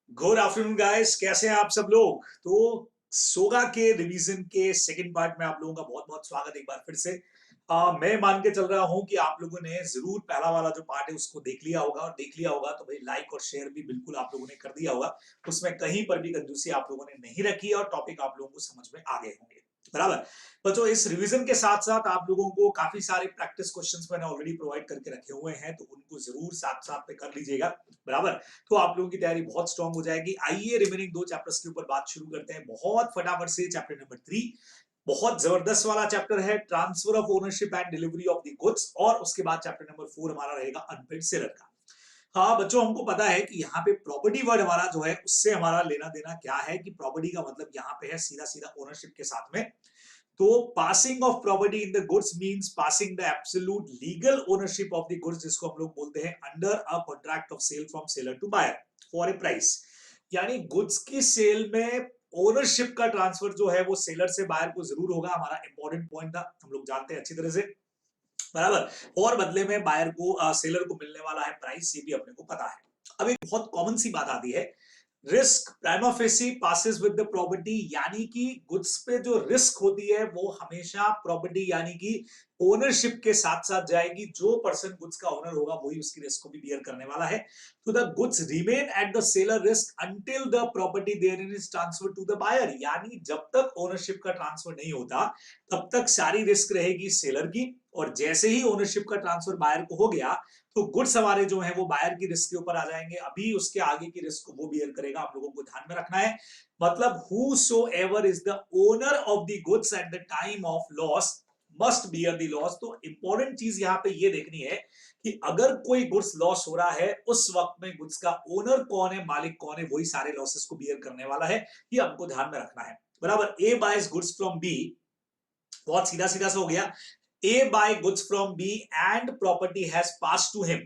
Good afternoon guys, कैसे हैं आप सब लोग। तो सोगा के रिवीजन के सेकंड पार्ट में आप लोगों का बहुत बहुत स्वागत एक बार फिर से। मैं मान के चल रहा हूं कि आप लोगों ने जरूर पहला वाला जो पार्ट है उसको देख लिया होगा, और देख लिया होगा तो भाई लाइक और शेयर भी बिल्कुल आप लोगों ने कर दिया होगा। उसमें कहीं पर भी कंजूसी आप लोगों ने नहीं रखी है और टॉपिक आप लोगों को समझ में आ गए होंगे। बराबर। बच्चों, इस रिवीजन के साथ साथ आप लोगों को काफी सारे प्रैक्टिस क्वेश्चंस मैंने ऑलरेडी प्रोवाइड करके रखे हुए हैं, तो उनको जरूर साथ साथ में कर लीजिएगा। बराबर। तो आप लोगों की तैयारी बहुत स्ट्रांग हो जाएगी। आइए रिमेनिंग दो चैप्टर्स के ऊपर बात शुरू करते हैं बहुत फटाफट से। चैप्टर नंबर 3 बहुत जबरदस्त वाला चैप्टर है, transfer of ownership and delivery of the goods. और उसके बाद चैप्टर नंबर 4 हमारा रहेगा अनपेड सेलर का। हाँ बच्चों, हमको पता है कि यहाँ पे प्रॉपर्टी वर्ड हमारा जो है उससे हमारा लेना देना क्या है, कि प्रॉपर्टी का मतलब यहाँ पे है सीधा सीधा ओनरशिप के साथ में। तो passing of property in the goods means passing the absolute legal ownership of the goods, जिसको हम लोग बोलते हैं under a contract of sale from seller to buyer for a price. यानी गुड्स की सेल में ओनरशिप का ट्रांसफर जो है वो सेलर से बायर को जरूर होगा। हमारा इंपॉर्टेंट पॉइंट था, हम लोग जानते हैं अच्छी तरह से। बराबर। और बदले में बायर को सेलर को मिलने वाला है प्राइस, ये भी अपने को पता है। अब एक बहुत कॉमन सी बात आती है, risk prima facie passes with the property, यानी कि गुड्स पे जो रिस्क होती है वो हमेशा प्रॉपर्टी यानी कि ओनरशिप के साथ साथ जाएगी। जो पर्सन गुड्स का ओनर होगा वही उसकी रिस्क को भी बियर करने वाला है। तो the goods remain at the seller risk until the property therein is transfer to the buyer, यानी जब तक ओनरशिप का ट्रांसफर नहीं होता तब तक सारी रिस्क रहेगी सेलर की। और जैसे ही ओनरशिप का ट्रांसफर बायर को हो गया तो गुड्स हमारे जो है वो बायर की रिस्क के ऊपर आ जाएंगे। अभी उसके आगे की रिस्क को वो बियर करेगा, आप लोगों को ध्यान में रखना है। मतलब whosoever is the owner of the goods at the time of loss must bear the loss। तो इंपॉर्टेंट चीज यहाँ पे ये देखनी है कि अगर कोई गुड्स लॉस हो रहा है उस वक्त में गुड्स का ओनर कौन है, मालिक कौन है, वही सारे लॉसेस को बियर करने वाला है। ये हमको ध्यान में रखना है। बराबर। ए बाइज गुड्स फ्रॉम बी, बहुत सीधा सीधा सा हो गया। A buy goods from B and property has passed to him,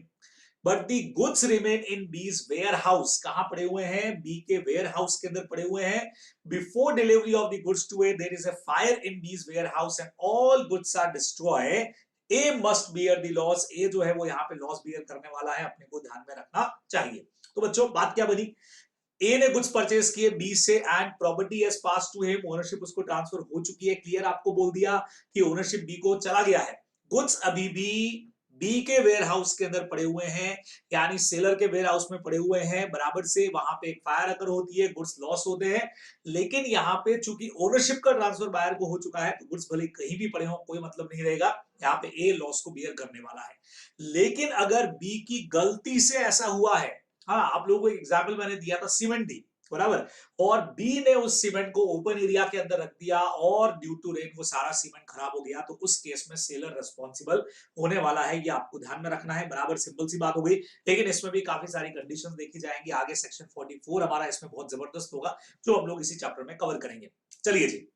but the goods remain in B's warehouse। कहां पड़े हुए हैं? B के warehouse के अंदर पड़े हुए हैं। Before delivery of the goods to A, there is a fire in B's warehouse and all goods are destroyed। A must bear the loss। A जो है वो यहाँ पे लॉस बियर करने वाला है, अपने को ध्यान में रखना चाहिए। तो बच्चों, बात क्या बनी? ए ने गुड्स परचेज किए बी से and property has pass to him, ownership उसको ट्रांसफर हो चुकी है। क्लियर, आपको बोल दिया कि ओनरशिप बी को चला गया है। गुड्स अभी भी बी के वेयर हाउस के अंदर पड़े हुए हैं, यानी सेलर के वेयर हाउस में पड़े हुए हैं। बराबर से वहां पे एक फायर अगर होती है, गुड्स लॉस होते हैं। लेकिन यहाँ पे चूंकि ओनरशिप का ट्रांसफर बायर को हो चुका है तो गुड्स भले कहीं भी पड़े हो कोई मतलब नहीं रहेगा। यहाँ पे ए लॉस को बियर करने वाला है। लेकिन अगर बी की गलती से ऐसा हुआ है, हाँ आप लोगों को एक एग्जाम्पल मैंने दिया था, सीमेंट दी। बराबर। और बी ने उस सीमेंट को ओपन एरिया के अंदर रख दिया और ड्यू टू रेन वो सारा सीमेंट खराब हो गया, तो उस केस में सेलर रिस्पॉन्सिबल होने वाला है। ये आपको ध्यान में रखना है। बराबर, सिंपल सी बात हो गई। लेकिन इसमें भी काफी सारी कंडीशंस देखी जाएंगी आगे। सेक्शन 44 हमारा इसमें बहुत जबरदस्त होगा, जो हम लोग इसी चैप्टर में कवर करेंगे। चलिए जी।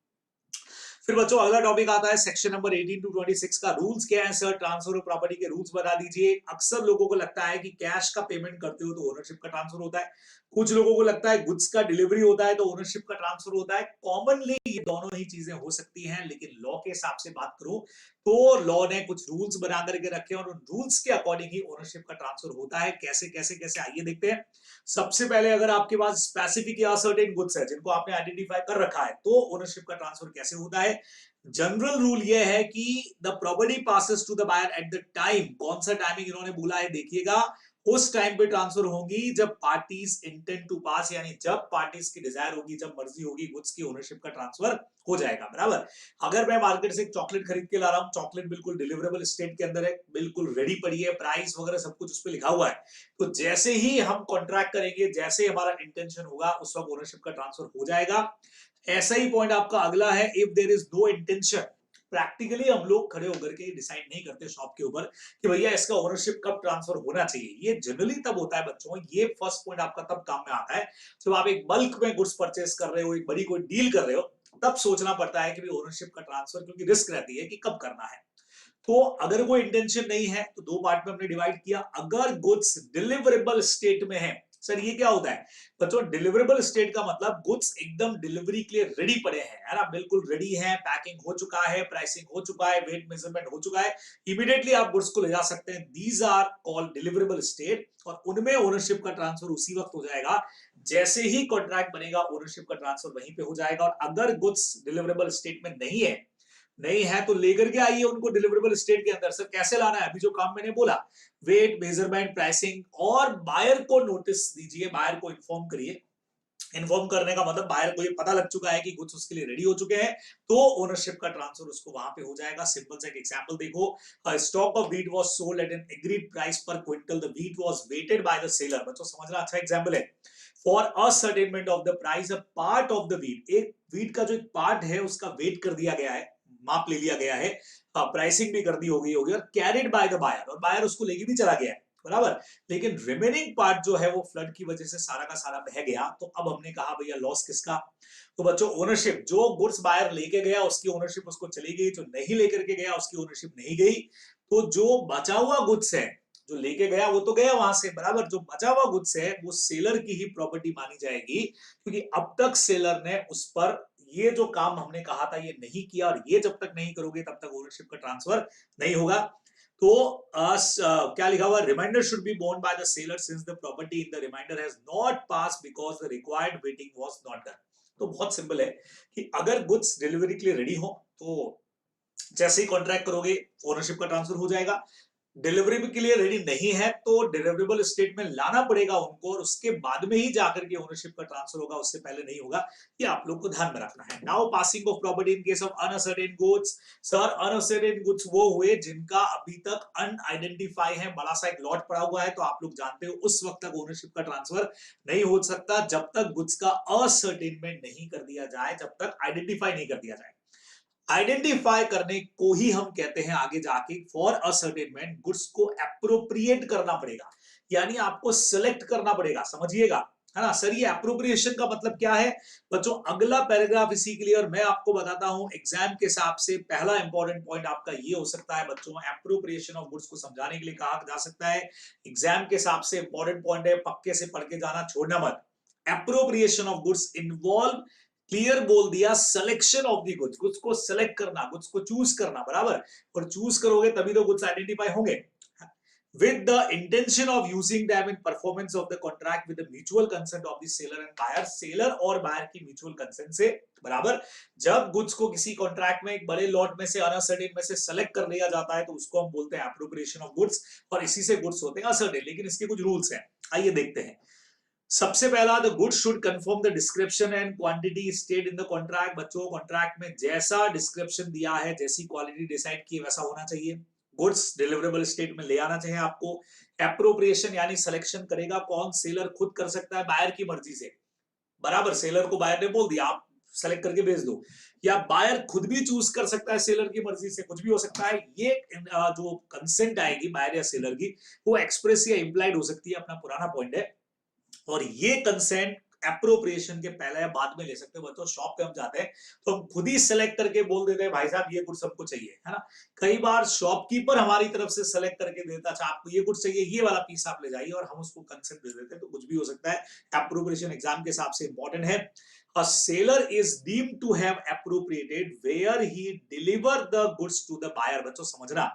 फिर बच्चों अगला टॉपिक आता है सेक्शन नंबर 18 टू 26 का। रूल्स क्या है सर? ट्रांसफर ऑफ प्रॉपर्टी के रूल्स बता दीजिए। अक्सर लोगों को लगता है कि कैश का पेमेंट करते हो तो ओनरशिप का ट्रांसफर होता है। कुछ लोगों को लगता है गुड्स का डिलीवरी होता है तो ओनरशिप का ट्रांसफर होता है। कॉमनली ये दोनों ही चीजें हो सकती हैं, लेकिन लॉ के हिसाब से बात करूं तो लॉ ने कुछ रूल्स बना करके रखे और उन रूल्स के अकॉर्डिंग ही ओनरशिप का ट्रांसफर होता है। कैसे कैसे कैसे, आइए देखते हैं। सबसे पहले अगर आपके पास स्पेसिफिक या सर्टेन गुड्स है जिनको आपने आइडेंटिफाई कर रखा है तो ओनरशिप का ट्रांसफर कैसे होता है। जनरल रूल यह है कि the property passes to the buyer at the time, कौन सा टाइमिंग इन्होंने बोला है देखिएगा, उस टाइम पे ट्रांसफर होगी जब पार्टीज इंटेंड टू पास, यानी जब पार्टीज की डिजायर होगी, जब मर्जी होगी, गुड्स की ओनरशिप का ट्रांसफर हो जाएगा। बराबर। अगर मैं मार्केट से एक चॉकलेट खरीद के ला रहा हूं, चॉकलेट बिल्कुल डिलीवरेबल स्टेट के अंदर है, बिल्कुल रेडी पड़ी है, प्राइस वगैरह सब कुछ उस पर लिखा हुआ है, तो जैसे ही हम कॉन्ट्रैक्ट करेंगे, जैसे हमारा इंटेंशन होगा, उस वक्त ओनरशिप का ट्रांसफर हो जाएगा। ऐसा ही पॉइंट आपका अगला है, if there is no intention. Practically हम लोग खड़े होकर के डिसाइड नहीं करते शॉप के ऊपर कि भैया इसका ओनरशिप कब ट्रांसफर होना चाहिए। ये जनरली तब होता है बच्चों, ये फर्स्ट पॉइंट आपका तब काम में आता है जब आप एक बल्क में गुड्स परचेस कर रहे हो, एक बड़ी कोई डील कर रहे हो, तब सोचना पड़ता है कि भाई ओनरशिप का ट्रांसफर, क्योंकि रिस्क रहती है कि कब करना है। तो अगर कोई इंटेंशन नहीं है तो दो पार्ट में हमने डिवाइड किया। अगर गुड्स डिलीवरेबल स्टेट में है, सर ये क्या होता है बच्चों? डिलीवरेबल स्टेट का मतलब गुड्स एकदम डिलीवरी के लिए रेडी पड़े हैं, है ना, बिल्कुल रेडी है, पैकिंग हो चुका है, प्राइसिंग हो चुका है, वेट मेजरमेंट हो चुका है, इमीडिएटली आप गुड्स को ले जा सकते हैं। These are called deliverable state, और उनमें ओनरशिप का ट्रांसफर उसी वक्त हो जाएगा जैसे ही कॉन्ट्रैक्ट बनेगा, ओनरशिप का ट्रांसफर वहीं पे हो जाएगा। और अगर गुड्स डिलीवरेबल स्टेट में नहीं है तो लेकर के आइए उनको डिलीवरेबल स्टेट के अंदर। सर कैसे लाना है? अभी जो काम मैंने बोला, वेट मेजरमेंट प्राइसिंग, और बायर को नोटिस दीजिए, बायर को इन्फॉर्म करिए। इन्फॉर्म करने का मतलब बायर को ये पता लग चुका है कि गुड्स उसके लिए रेडी हो चुके हैं, तो ओनरशिप का ट्रांसफर उसको वहां पे हो जाएगा। सिंपल सा एक एग्जांपल देखो, stock of wheat was sold at an agreed price per quintal, the wheat was weighted by the seller. बच्चों समझना, अच्छा एग्जांपल है। For ascertainment of the price, a part of the wheat, एक wheat का जो एक part है उसका वेट कर दिया गया है, माप ले लिया गया है, प्राइसिंग भी कर दी होगी और कैरिड बाय द बायर, और बायर उसको लेके भी चला गया है, बराबर। लेकिन रिमेनिंग पार्ट जो है वो फ्लड की वजह से सारा का सारा बह गया, तो अब हमने कहा भैया लॉस किसका? तो बच्चों ओनरशिप, जो गुड्स बायर लेके गया उसकी ओनरशिप उसको चली गई, जो नहीं लेकर के गया उसकी ओनरशिप नहीं गई। तो जो बचा हुआ गुड्स है, जो लेके गया वो तो गया वहां से, बराबर, जो बचा हुआ गुड्स है वो सेलर की ही प्रॉपर्टी मानी जाएगी, क्योंकि अब तक सेलर ने उस पर ये जो काम हमने कहा था ये नहीं किया, और ये जब तक नहीं करोगे तब तक ओनरशिप का ट्रांसफर नहीं होगा। तो क्या लिखा हुआ? Reminder should be borne by the seller since the property in the reminder has not pass because the required weighting was not done. तो बहुत सिंपल है कि अगर गुड्स डिलीवरी के लिए रेडी हो तो जैसे ही कॉन्ट्रैक्ट करोगे ओनरशिप का ट्रांसफर हो जाएगा। डिलीवरी के लिए रेडी नहीं है तो डिलीवरेबल स्टेट में लाना पड़ेगा उनको, और उसके बाद में ही जाकर के ओनरशिप का ट्रांसफर होगा, उससे पहले नहीं होगा। ये आप लोग को ध्यान में रखना है। Now passing of property in case of uncertain goods. Sir uncertain goods वो हुए जिनका अभी तक अनआइडेंटिफाई है, बड़ा सा एक लॉट पड़ा हुआ है, तो आप लोग जानते हो उस वक्त तक ओनरशिप का ट्रांसफर नहीं हो सकता जब तक गुड्स का असर्टेनमेंट नहीं कर दिया जाए, जब तक आइडेंटिफाई नहीं कर दिया जाए। आइडेंटिफाई करने को ही हम कहते हैं आगे जाके फॉर असर्टेनमेंट, गुड्स को अप्रोप्रिएट करना पड़ेगा, यानी आपको सिलेक्ट करना पड़ेगा, समझिएगा, है ना। सर ये अप्रोप्रिएशन का मतलब क्या है? बच्चों अगला पैराग्राफ इसी के लिए, और मैं आपको बताता हूं एग्जाम के हिसाब से पहला इंपॉर्टेंट पॉइंट आपका ये हो सकता है बच्चों, अप्रोप्रिएशन ऑफ गुड्स को समझाने के लिए कहा जा सकता है। एग्जाम के हिसाब से इंपॉर्टेंट पॉइंट है, पक्के से पढ़ के जाना, छोड़ना मत। Appropriation of goods involve, clear बोल दिया, selection of the goods, goods को सिलेक्ट करना, गुड्स को चूज करना, बराबर, और चूज करोगे तभी तो गुड्स आइडेंटिफाई होंगे। with the intention of using them in performance of the contract with the mutual consent of the seller and buyer, seller और बायर की म्यूचुअल कंसेंट से, बराबर। जब गुड्स को किसी कॉन्ट्रैक्ट में एक बड़े लॉट में से अनअसर्टेन में से सेलेक्ट कर लिया जाता है तो उसको हम बोलते हैं एप्रोप्रिएशन ऑफ गुड्स, और इसी से गुड्स होते हैं असर्टेन। लेकिन इसके कुछ रूल्स हैं, आइए देखते हैं। सबसे पहला, the goods should confirm the description and quantity state in the contract. बच्चों कॉन्ट्रैक्ट में जैसा डिस्क्रिप्शन दिया है, जैसी क्वालिटी डिसाइड की है वैसा होना चाहिए। गुड्स डिलीवरेबल स्टेट में ले आना चाहिए आपको। एप्रोप्रिएशन यानी सिलेक्शन करेगा कौन? सेलर खुद कर सकता है बायर की मर्जी से, बराबर। सेलर को बायर ने बोल दिया आप सेलेक्ट करके भेज दो, या बायर खुद भी चूज कर सकता है सेलर की मर्जी से, कुछ भी हो सकता है। ये जो कंसेंट आएगी बायर या सेलर की, वो एक्सप्रेस या इंप्लाइड हो सकती है, अपना पुराना पॉइंट है। और ये कंसेंट एप्रोप्रिएशन के पहले या बाद में ले सकते हो। बच्चों शॉप पे हम जाते हैं तो हम खुद ही सेलेक्ट करके बोल देते हैं भाई साहब ये गुड्स हमको चाहिए, है ना। कई बार शॉपकीपर हमारी तरफ से सेलेक्ट करके देता, अच्छा आपको ये गुड्स चाहिए, ये वाला पीस आप ले जाइए, और हम उसको कंसेंट दे देते हैं। तो कुछ भी हो सकता है। एप्रोप्रिएशन एग्जाम के हिसाब से इंपॉर्टेंट है। A seller is deemed to have appropriated where he deliver the goods to the buyer। बच्चों समझना,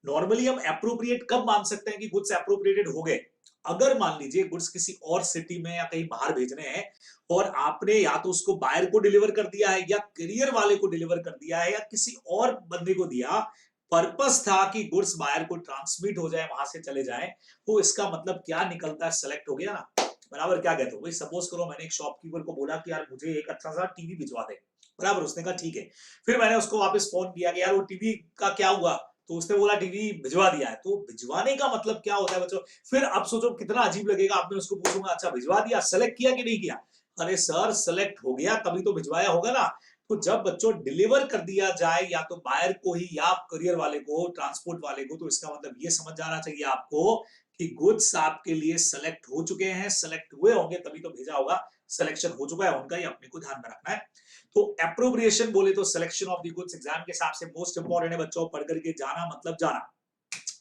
नॉर्मली हम एप्रोप्रिएट कब मान सकते हैं कि गुड्स एप्रोप्रिएटेड हो गए? अगर मान लीजिए गुड्स किसी और सिटी में या कहीं बाहर भेजने हैं, और आपने या तो उसको बायर को डिलीवर कर दिया है, या करियर वाले को डिलीवर कर दिया है, या किसी और बंदे को दिया, पर्पस था कि गुड्स बायर को ट्रांसमिट हो जाए, वहां से चले जाए, तो इसका मतलब क्या निकलता है? सेलेक्ट हो गया ना, बराबर। क्या कहते हो भाई? सपोज करो मैंने एक शॉपकीपर को बोला कि यार मुझे एक अच्छा सा टीवी भिजवा दे, बराबर। उसने कहा ठीक है। फिर मैंने उसको वापस फोन किया कि यार वो टीवी का क्या हुआ? तो उसने बोला टीवी भिजवा दिया है। तो भिजवाने का मतलब क्या होता है बच्चों? फिर अब सोचो कितना अजीब लगेगा, आपने उसको पूछूंगा अच्छा भिजवा दिया, सेलेक्ट किया कि नहीं किया? अरे सर सेलेक्ट हो गया तभी तो भिजवाया होगा ना। तो जब बच्चों डिलीवर कर दिया जाए, या तो बायर को ही या करियर वाले को, ट्रांसपोर्ट वाले को, तो इसका मतलब ये समझ जाना चाहिए आपको कि गुड्स आपके लिए सेलेक्ट हो चुके हैं, सेलेक्ट हुए होंगे तभी तो भेजा होगा, सिलेक्शन हो चुका है उनका, ये अपने को ध्यान में रखना है। तो एप्रोप्रिएशन बोले तो selection of the goods exam के हिसाब से मोस्ट इंपोर्टेंट है बच्चों, पढ़ करके जाना मतलब जाना।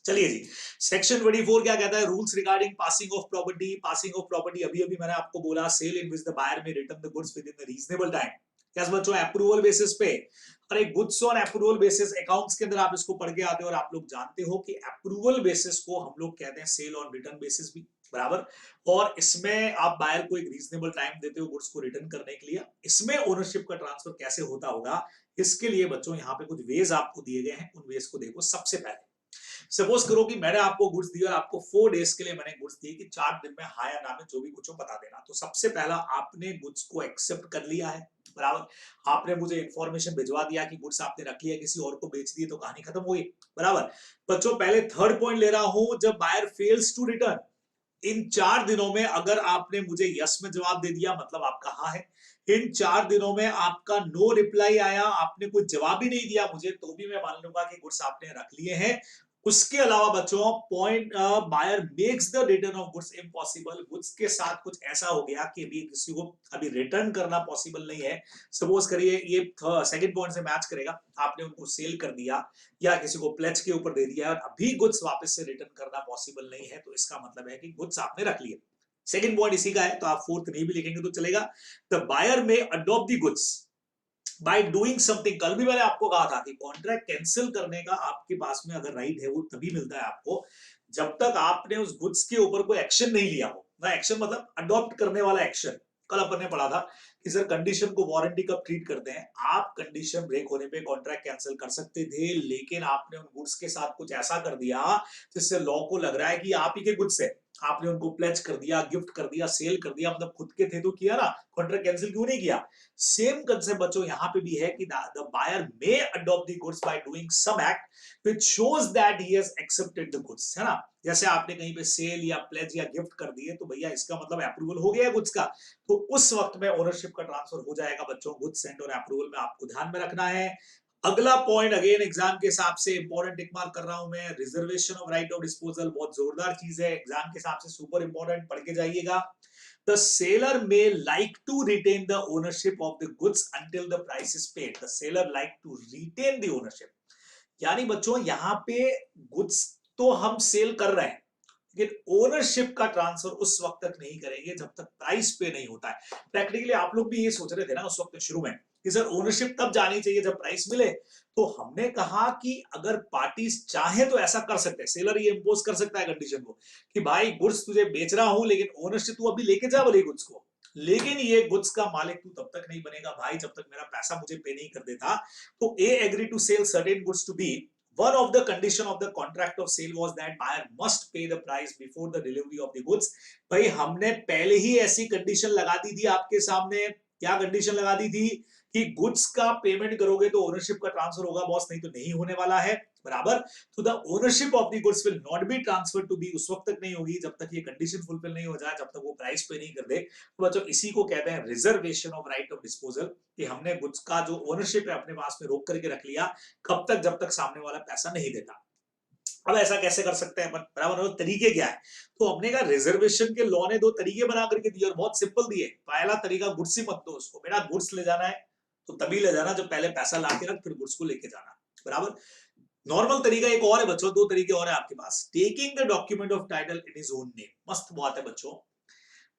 चलिए जी, सेक्शन 24 क्या कहता है? Rules regarding passing of property. Passing of property अभी अभी मैंने आपको बोला, sale in which the buyer may return the goods within the reasonable time. Yes बच्चों, अप्रूवल बेसिस पे, और एक goods on approval basis accounts के अंदर आप इसको पढ़ के आते हो, और आप लोग जानते हो कि अप्रूवल बेसिस को हम लोग कहते हैं सेल ऑन रिटर्न बेसिस भी, बराबर। और इसमें आप बायर को एक रीजनेबल टाइम देते हो गुड्स को रिटर्न करने के लिए। इसमें ओनरशिप का ट्रांसफर कैसे होता होगा, इसके लिए बच्चों यहाँ पे कुछ वेज आपको दिए गए हैं। उन वेज को देखो। सबसे पहले सपोज करो कि मैंने आपको गुड्स दिया और आपको 4 डेज के लिए मैंने गुड्स दिए कि 4 दिन में हाँ या ना में जो भी कुछ हो बता देना। तो सबसे पहला आपने गुड्स को एक्सेप्ट कर लिया है, बराबर। आपने मुझे इंफॉर्मेशन भिजवा दिया कि गुड्स आपने रख लिया, किसी और को बेच दिए, तो कहानी खत्म हो गई, बराबर। बच्चों पहले थर्ड पॉइंट ले रहा हूं, जब बायर फेल्स टू रिटर्न इन 4 दिनों में, अगर आपने मुझे यस में जवाब दे दिया मतलब आपका हाँ है। इन 4 दिनों में आपका नो रिप्लाई आया, आपने कोई जवाब ही नहीं दिया मुझे, तो भी मैं मान लूंगा कि गुड्स आपने रख लिए हैं। उसके अलावा बच्चों point, buyer makes the return of goods impossible. Goods के साथ कुछ ऐसा हो गया कि अभी किसी को अभी रिटर्न करना पॉसिबल नहीं है। सपोज करिए ये सेकंड पॉइंट से मैच करेगा, आपने उनको सेल कर दिया या किसी को प्लेज के ऊपर दे दिया और अभी गुड्स वापस से रिटर्न करना पॉसिबल नहीं है, तो इसका मतलब है कि गुड्स आपने रख लिए। सेकंड पॉइंट इसी का है, तो आप फोर्थ नहीं भी लिखेंगे तो चलेगा। द बायर में adopt the goods by doing something. कल भी मैंने आपको कहा था कि कॉन्ट्रैक्ट कैंसिल करने का आपके पास में अगर राइट है वो तभी मिलता है आपको जब तक आपने उस गुड्स के ऊपर कोई एक्शन नहीं लिया हो ना। एक्शन मतलब अडॉप्ट करने वाला एक्शन। कल अपन ने पढ़ा था कि सर कंडीशन को वारंटी कब ट्रीट करते हैं। आप कंडीशन ब्रेक होने पे कॉन्ट्रैक्ट कैंसिल कर सकते थे, लेकिन आपने उन गुड्स के साथ कुछ ऐसा कर दिया जिससे लॉ को लग रहा है कि आप ही के गुड्स है। आपने उनको प्लेज कर दिया, गिफ्ट कर दिया, सेल कर दिया, मतलब खुद के थे तो किया ना, कॉन्ट्रैक्ट कैंसिल क्यों नहीं किया। सेम कंसेप्ट बच्चों यहाँ पे भी है कि the buyer may adopt the goods by doing some act which shows that he has accepted the goods, है ना। जैसे आपने कहीं पे सेल या प्लेज या गिफ्ट कर दिए तो भैया इसका मतलब अप्रूवल हो गया गुड्स का, तो उस वक्त में ओनरशिप का ट्रांसफर हो जाएगा बच्चों। गुड्स सेंड और अप्रूवल में आपको ध्यान में रखना है। अगला पॉइंट अगेन एग्जाम के हिसाब से इंपॉर्टेंट टिक मार्क कर रहा हूं मैं, reservation of right of disposal. बहुत जोरदार चीज है, एग्जाम के हिसाब से सुपर इंपॉर्टेंट, पढ़ के जाइएगा। The seller may like to retain the ownership of the goods until the price is paid. The seller like to retain the ownership. यानी बच्चों यहाँ पे गुड्स तो हम सेल कर रहे हैं, लेकिन ओनरशिप का ट्रांसफर उस वक्त तक नहीं करेंगे जब तक प्राइस पे नहीं होता है। प्रैक्टिकली आप लोग भी ये सोच रहे थे ना उस वक्त शुरू में कि सर ओनरशिप तब जानी चाहिए जब प्राइस मिले। तो हमने कहा कि अगर पार्टीज चाहे तो ऐसा कर सकते हैं, सेलर ये इंपोज कर सकता है कंडीशन को कि भाई गुड्स तुझे बेच रहा हूं लेकिन ओनरशिप तू अभी लेके जा बोले गुड्स को, लेकिन ये गुड्स का मालिक तू तब तक नहीं बनेगा भाई जब तक मेरा पैसा मुझे पे नहीं कर देता। तो A agree to sell certain goods to B. One of the condition of the contract of sale was that buyer must pay the price before the delivery of the goods. भाई हमने पहले ही ऐसी कंडीशन लगा दी थी आपके सामने। क्या condition लगा दी थी कि गुड्स का पेमेंट करोगे तो ओनरशिप का ट्रांसफर होगा बॉस, नहीं तो नहीं होने वाला है, बराबर। तो the ownership of the goods will not be transfer to B, उस वक्त तक नहीं होगी जब तक ये कंडीशन फुलफिल नहीं हो जाए, जब तक वो प्राइस पे नहीं कर दे। तो बच्चों इसी को कहते हैं reservation of right of disposal, कि हमने गुड्स का जो ओनरशिप है अपने पास में रोक करके रख लिया, कब तक, जब तक सामने वाला पैसा नहीं देता। अब ऐसा कैसे कर सकते हैं अपन, बराबर। और तरीके क्या है, तो हमने कहा रिजर्वेशन के लॉ ने 2 तरीके बना करके दिए और बहुत सिंपल दिए। पहला तरीका गुड्स ही मत दो उसको, बेटा गुड्स ले जाना है तो तभी ले जाना जब पहले पैसा ला के रख फिर गुड्स को लेके जाना, बराबर। नॉर्मल तरीका एक और है बच्चों, 2 तरीके और है आपके पास। Taking the document of title in his own name, मस्त बात है बच्चों।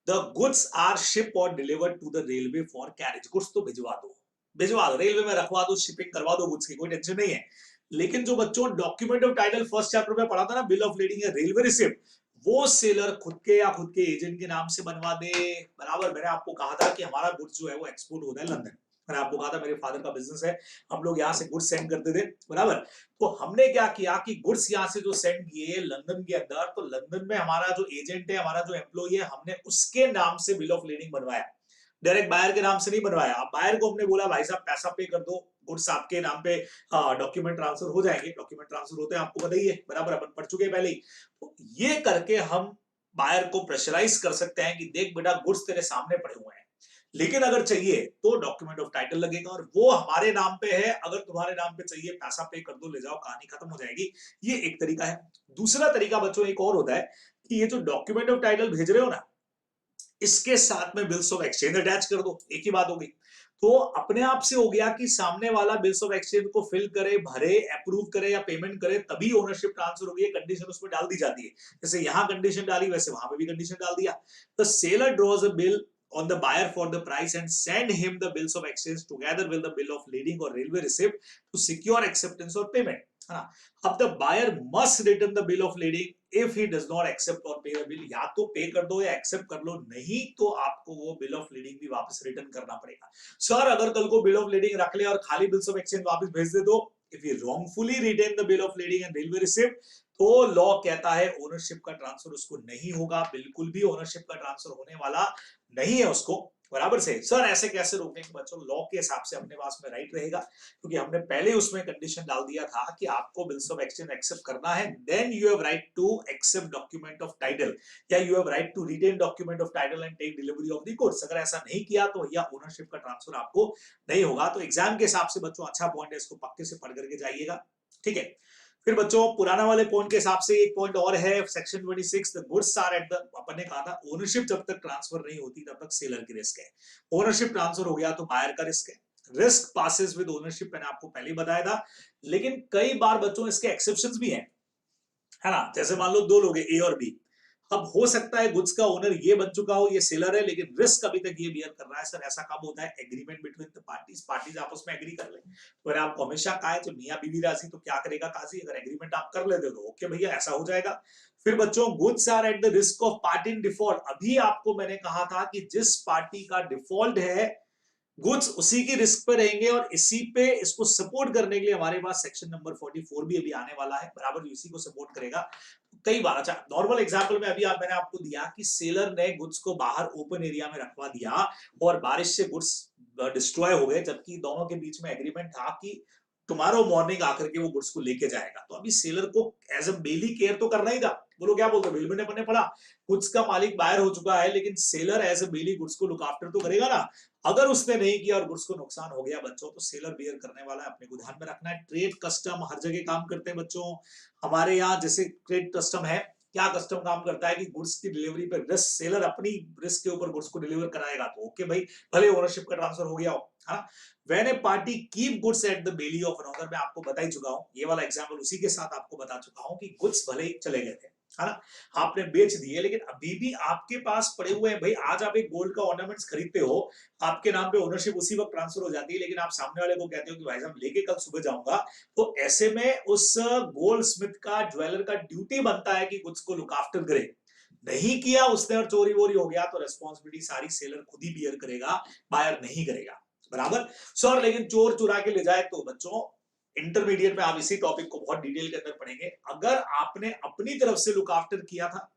द गुड्स आर शिप और delivered to the railway for carriage. Goods तो भिजवा दो, भिजवा दो रेलवे में, रखवा दो, शिपिंग करवा दो गुड्स की, कोई टेंशन नहीं है। लेकिन जो बच्चों document of title first chapter में पढ़ा था ना, बिल ऑफ लीडिंग या रेलवे रिसिप्ट, वो सेलर खुद के या खुद के एजेंट के नाम से बनवा दे, बराबर। मैंने आपको कहा था कि हमारा गुड्स जो है वो एक्सपोर्ट होता है लंदन। मैंने आपको कहा था मेरे फादर का बिजनेस है, हम लोग यहाँ से गुड्स सेंड करते थे, बराबर। तो हमने क्या किया कि गुड्स यहाँ से जो सेंड किए लंदन के अंदर, तो लंदन में हमारा जो एजेंट है, हमारा जो एम्प्लॉय है, हमने उसके नाम से बिल ऑफ लीडिंग बनवाया, डायरेक्ट बायर के नाम से नहीं बनवाया। अब बायर को हमने बोला भाई साहब पैसा पे कर दो, गुड्स आपके नाम पे डॉक्यूमेंट ट्रांसफर हो जाएंगे। डॉक्यूमेंट ट्रांसफर होते हैं आपको पता ही है, बराबर, अपन पढ़ चुके हैं पहले ही। तो ये करके हम बायर को प्रेशराइज कर सकते हैं कि देख बेटा गुड्स तेरे सामने पड़े हुए हैं, लेकिन अगर चाहिए तो डॉक्यूमेंट ऑफ टाइटल लगेगा और वो हमारे नाम पे है, अगर तुम्हारे नाम पे चाहिए पैसा पे कर दो, ले जाओ, कहानी खत्म हो जाएगी। ये एक तरीका है। दूसरा तरीका बच्चों एक और होता है कि ये जो डॉक्यूमेंट ऑफ टाइटल भेज रहे हो ना, इसके साथ में बिल्स ऑफ एक्सचेंज अटैच कर दो, एक ही बात होगी। तो अपने आप से हो गया कि सामने वाला बिल्स ऑफ एक्सचेंज को फिल करे, भरे, अप्रूव करे या पेमेंट करे, तभी ओनरशिप ट्रांसफर होगी, ये कंडीशन उसमें डाल दी जाती है। जैसे यहां कंडीशन डाली वैसे वहां पे भी कंडीशन डाल दिया। The seller draws a bill on the buyer for the price and send him the bills of exchange together with the bill of lading or railway receipt to secure acceptance or payment, है ना। अब the buyer must return the bill of lading if he does not accept or pay the bill, या तो पे कर दो या accept कर लो, नहीं तो आपको वो बिल ऑफ लीडिंग भी वापस रिटर्न करना पड़ेगा। सर अगर कल को बिल ऑफ लीडिंग रख ले और खाली बिल्स ऑफ एक्सचेंज वापस भेज दे दो, if you wrongfully retain the bill of lading and railway receipt, तो लॉ कहता है ओनरशिप का ट्रांसफर उसको नहीं होगा, बिल्कुल भी ओनरशिप का ट्रांसफर होने वाला नहीं है उसको, बराबर से। सर ऐसे कैसे रोकेंगे बच्चों, लॉ के हिसाब से अपने पास में राइट रहेगा, क्योंकि हमने पहले उसमें कंडीशन डाल दिया था कि आपको बिल्स ऑफ एक्सचेंज एक्सेप्ट करना है, then you have right to accept document of title, या you have right to retain document of title and take delivery of the goods. अगर ऐसा नहीं किया तो भैया ओनरशिप का ट्रांसफर आपको नहीं होगा। तो एग्जाम के हिसाब से बच्चों अच्छा पॉइंट है, इसको पक्के से पढ़ करके जाइएगा, ठीक है। फिर बच्चों पुराना वाले पॉइंट के हिसाब से एक पॉइंट और है, section 26, the goods are at the, अपन ने कहा था ओनरशिप जब तक ट्रांसफर नहीं होती तब तक सेलर की रिस्क है, ओनरशिप ट्रांसफर हो गया तो बायर का रिस्क है। रिस्क पासेस विद ओनरशिप, मैंने आपको पहले ही बताया था, लेकिन कई बार बच्चों इसके एक्सेप्शंस भी हैं, है ना। जैसे मान लो दो लोग हैं ए और बी, अब हो सकता है गुड्स का ओनर ये बन चुका हो, ये सेलर है, लेकिन रिस्क अभी तक ये बियर कर रहा है। सर ऐसा कब होता है, agreement between the parties, parties आपस में एग्री कर ले। तो अगर आपको हमेशा कहा है तो मियां बीवी राजी तो क्या करेगा काजी, अगर एग्रीमेंट आप कर लेते हो तो ओके भैया ऐसा हो जाएगा। फिर बच्चों goods are at the risk of party in default, अभी आपको मैंने कहा था कि जिस पार्टी का डिफॉल्ट है गुड्स उसी की रिस्क पे रहेंगे, और इसी पे इसको सपोर्ट करने के लिए हमारे पास सेक्शन नंबर 44 भी अभी आने वाला है, बराबर इसी को सपोर्ट करेगा। कई बार अच्छा नॉर्मल एग्जांपल में अभी मैंने आपको दिया कि सेलर ने गुड्स को बाहर ओपन एरिया में रखवा दिया और बारिश से गुड्स डिस्ट्रॉय हो गए, जबकि दोनों के बीच में एग्रीमेंट था कि टुमारो मॉर्निंग आकर के वो गुड्स को लेके जाएगा। तो अभी सेलर को एज अ बेली केयर तो करना ही था। बोलो क्या बोलते हो, बेल में अपन ने पढ़ा गुड्स का मालिक बाहर हो चुका है, लेकिन seller as a bailee goods को लुक आफ्टर तो करेगा ना। अगर उसने नहीं किया और गुड्स को नुकसान हो गया बच्चों, तो सेलर बियर करने वाला है, अपने को ध्यान में रखना है। ट्रेड कस्टम हर जगह काम करते हैं बच्चों, हमारे यहाँ जैसे ट्रेड कस्टम है, क्या कस्टम काम करता है कि गुड्स की डिलीवरी पे रिस्क, सेलर अपनी रिस्क के ऊपर गुड्स को डिलीवर कराएगा तो ओके भाई, भले ओनरशिप का ट्रांसफर हो गया हो, है ना। When A party keep goods at the belly of another, मैं आपको बता ही चुका हूं, ये वाला एग्जांपल उसी के साथ आपको बता चुका हूं कि गुड्स भले ही चले गए थे, है ना, आपने बेच दिए, लेकिन अभी भी आपके पास पड़े हुए हैं भाई। आज आप एक गोल्ड का ऑर्नामेंट्स खरीदते हो, आपके नाम पे ओनरशिप उसी वक्त ट्रांसफर हो जाती है, लेकिन आप सामने वाले को कहते हो कि भाई साहब लेके कल सुबह जाऊंगा, तो ऐसे में उस गोल्ड स्मिथ का, ज्वेलर का ड्यूटी बनता है कि गुड्स को लुक आफ्टर करे। नहीं किया उसने और चोरी वोरी हो गया तो रेस्पॉन्सिबिलिटी सारी सेलर खुद ही बियर करेगा, बायर नहीं करेगा, बराबर। सर लेकिन चोर चुरा के ले जाए तो बच्चों इंटरमीडिएट में आप इसी टॉपिक को बहुत डिटेल के अंदर पढ़ेंगे। अगर आपने अपनी तरफ से लुक आफ्टर किया था,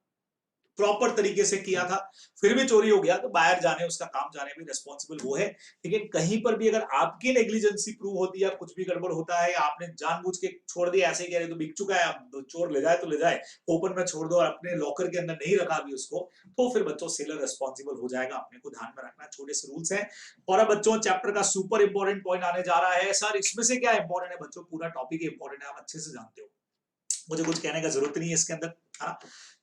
प्रॉपर तरीके से किया था, फिर भी चोरी हो गया, तो बाहर जाने उसका काम जाने में रिस्पॉन्सिबल वो है। लेकिन कहीं पर भी अगर आपकी नेग्लिजेंसी प्रूव होती है, कुछ भी गड़बड़ होता है, या आपने जानबूझ के छोड़ दिया, ऐसे ही कह रहे तो बिक चुका है, अब चोर ले जाए तो ले जाए, ओपन में छोड़ दो और अपने लॉकर के अंदर नहीं रखा अभी उसको, तो फिर बच्चों सेलर रिस्पॉन्सिबल हो जाएगा। अपने को ध्यान में रखना, छोटे से रूल्स हैं। और अब बच्चों चैप्टर का सुपर इंपॉर्टेंट पॉइंट आने जा रहा है। सर इसमें से क्या इंपॉर्टेंट है बच्चों, पूरा टॉपिक इंपॉर्टेंट है, आप अच्छे से जानते हो, मुझे कुछ कहने का जरूरत नहीं है इसके अंदर, हाँ,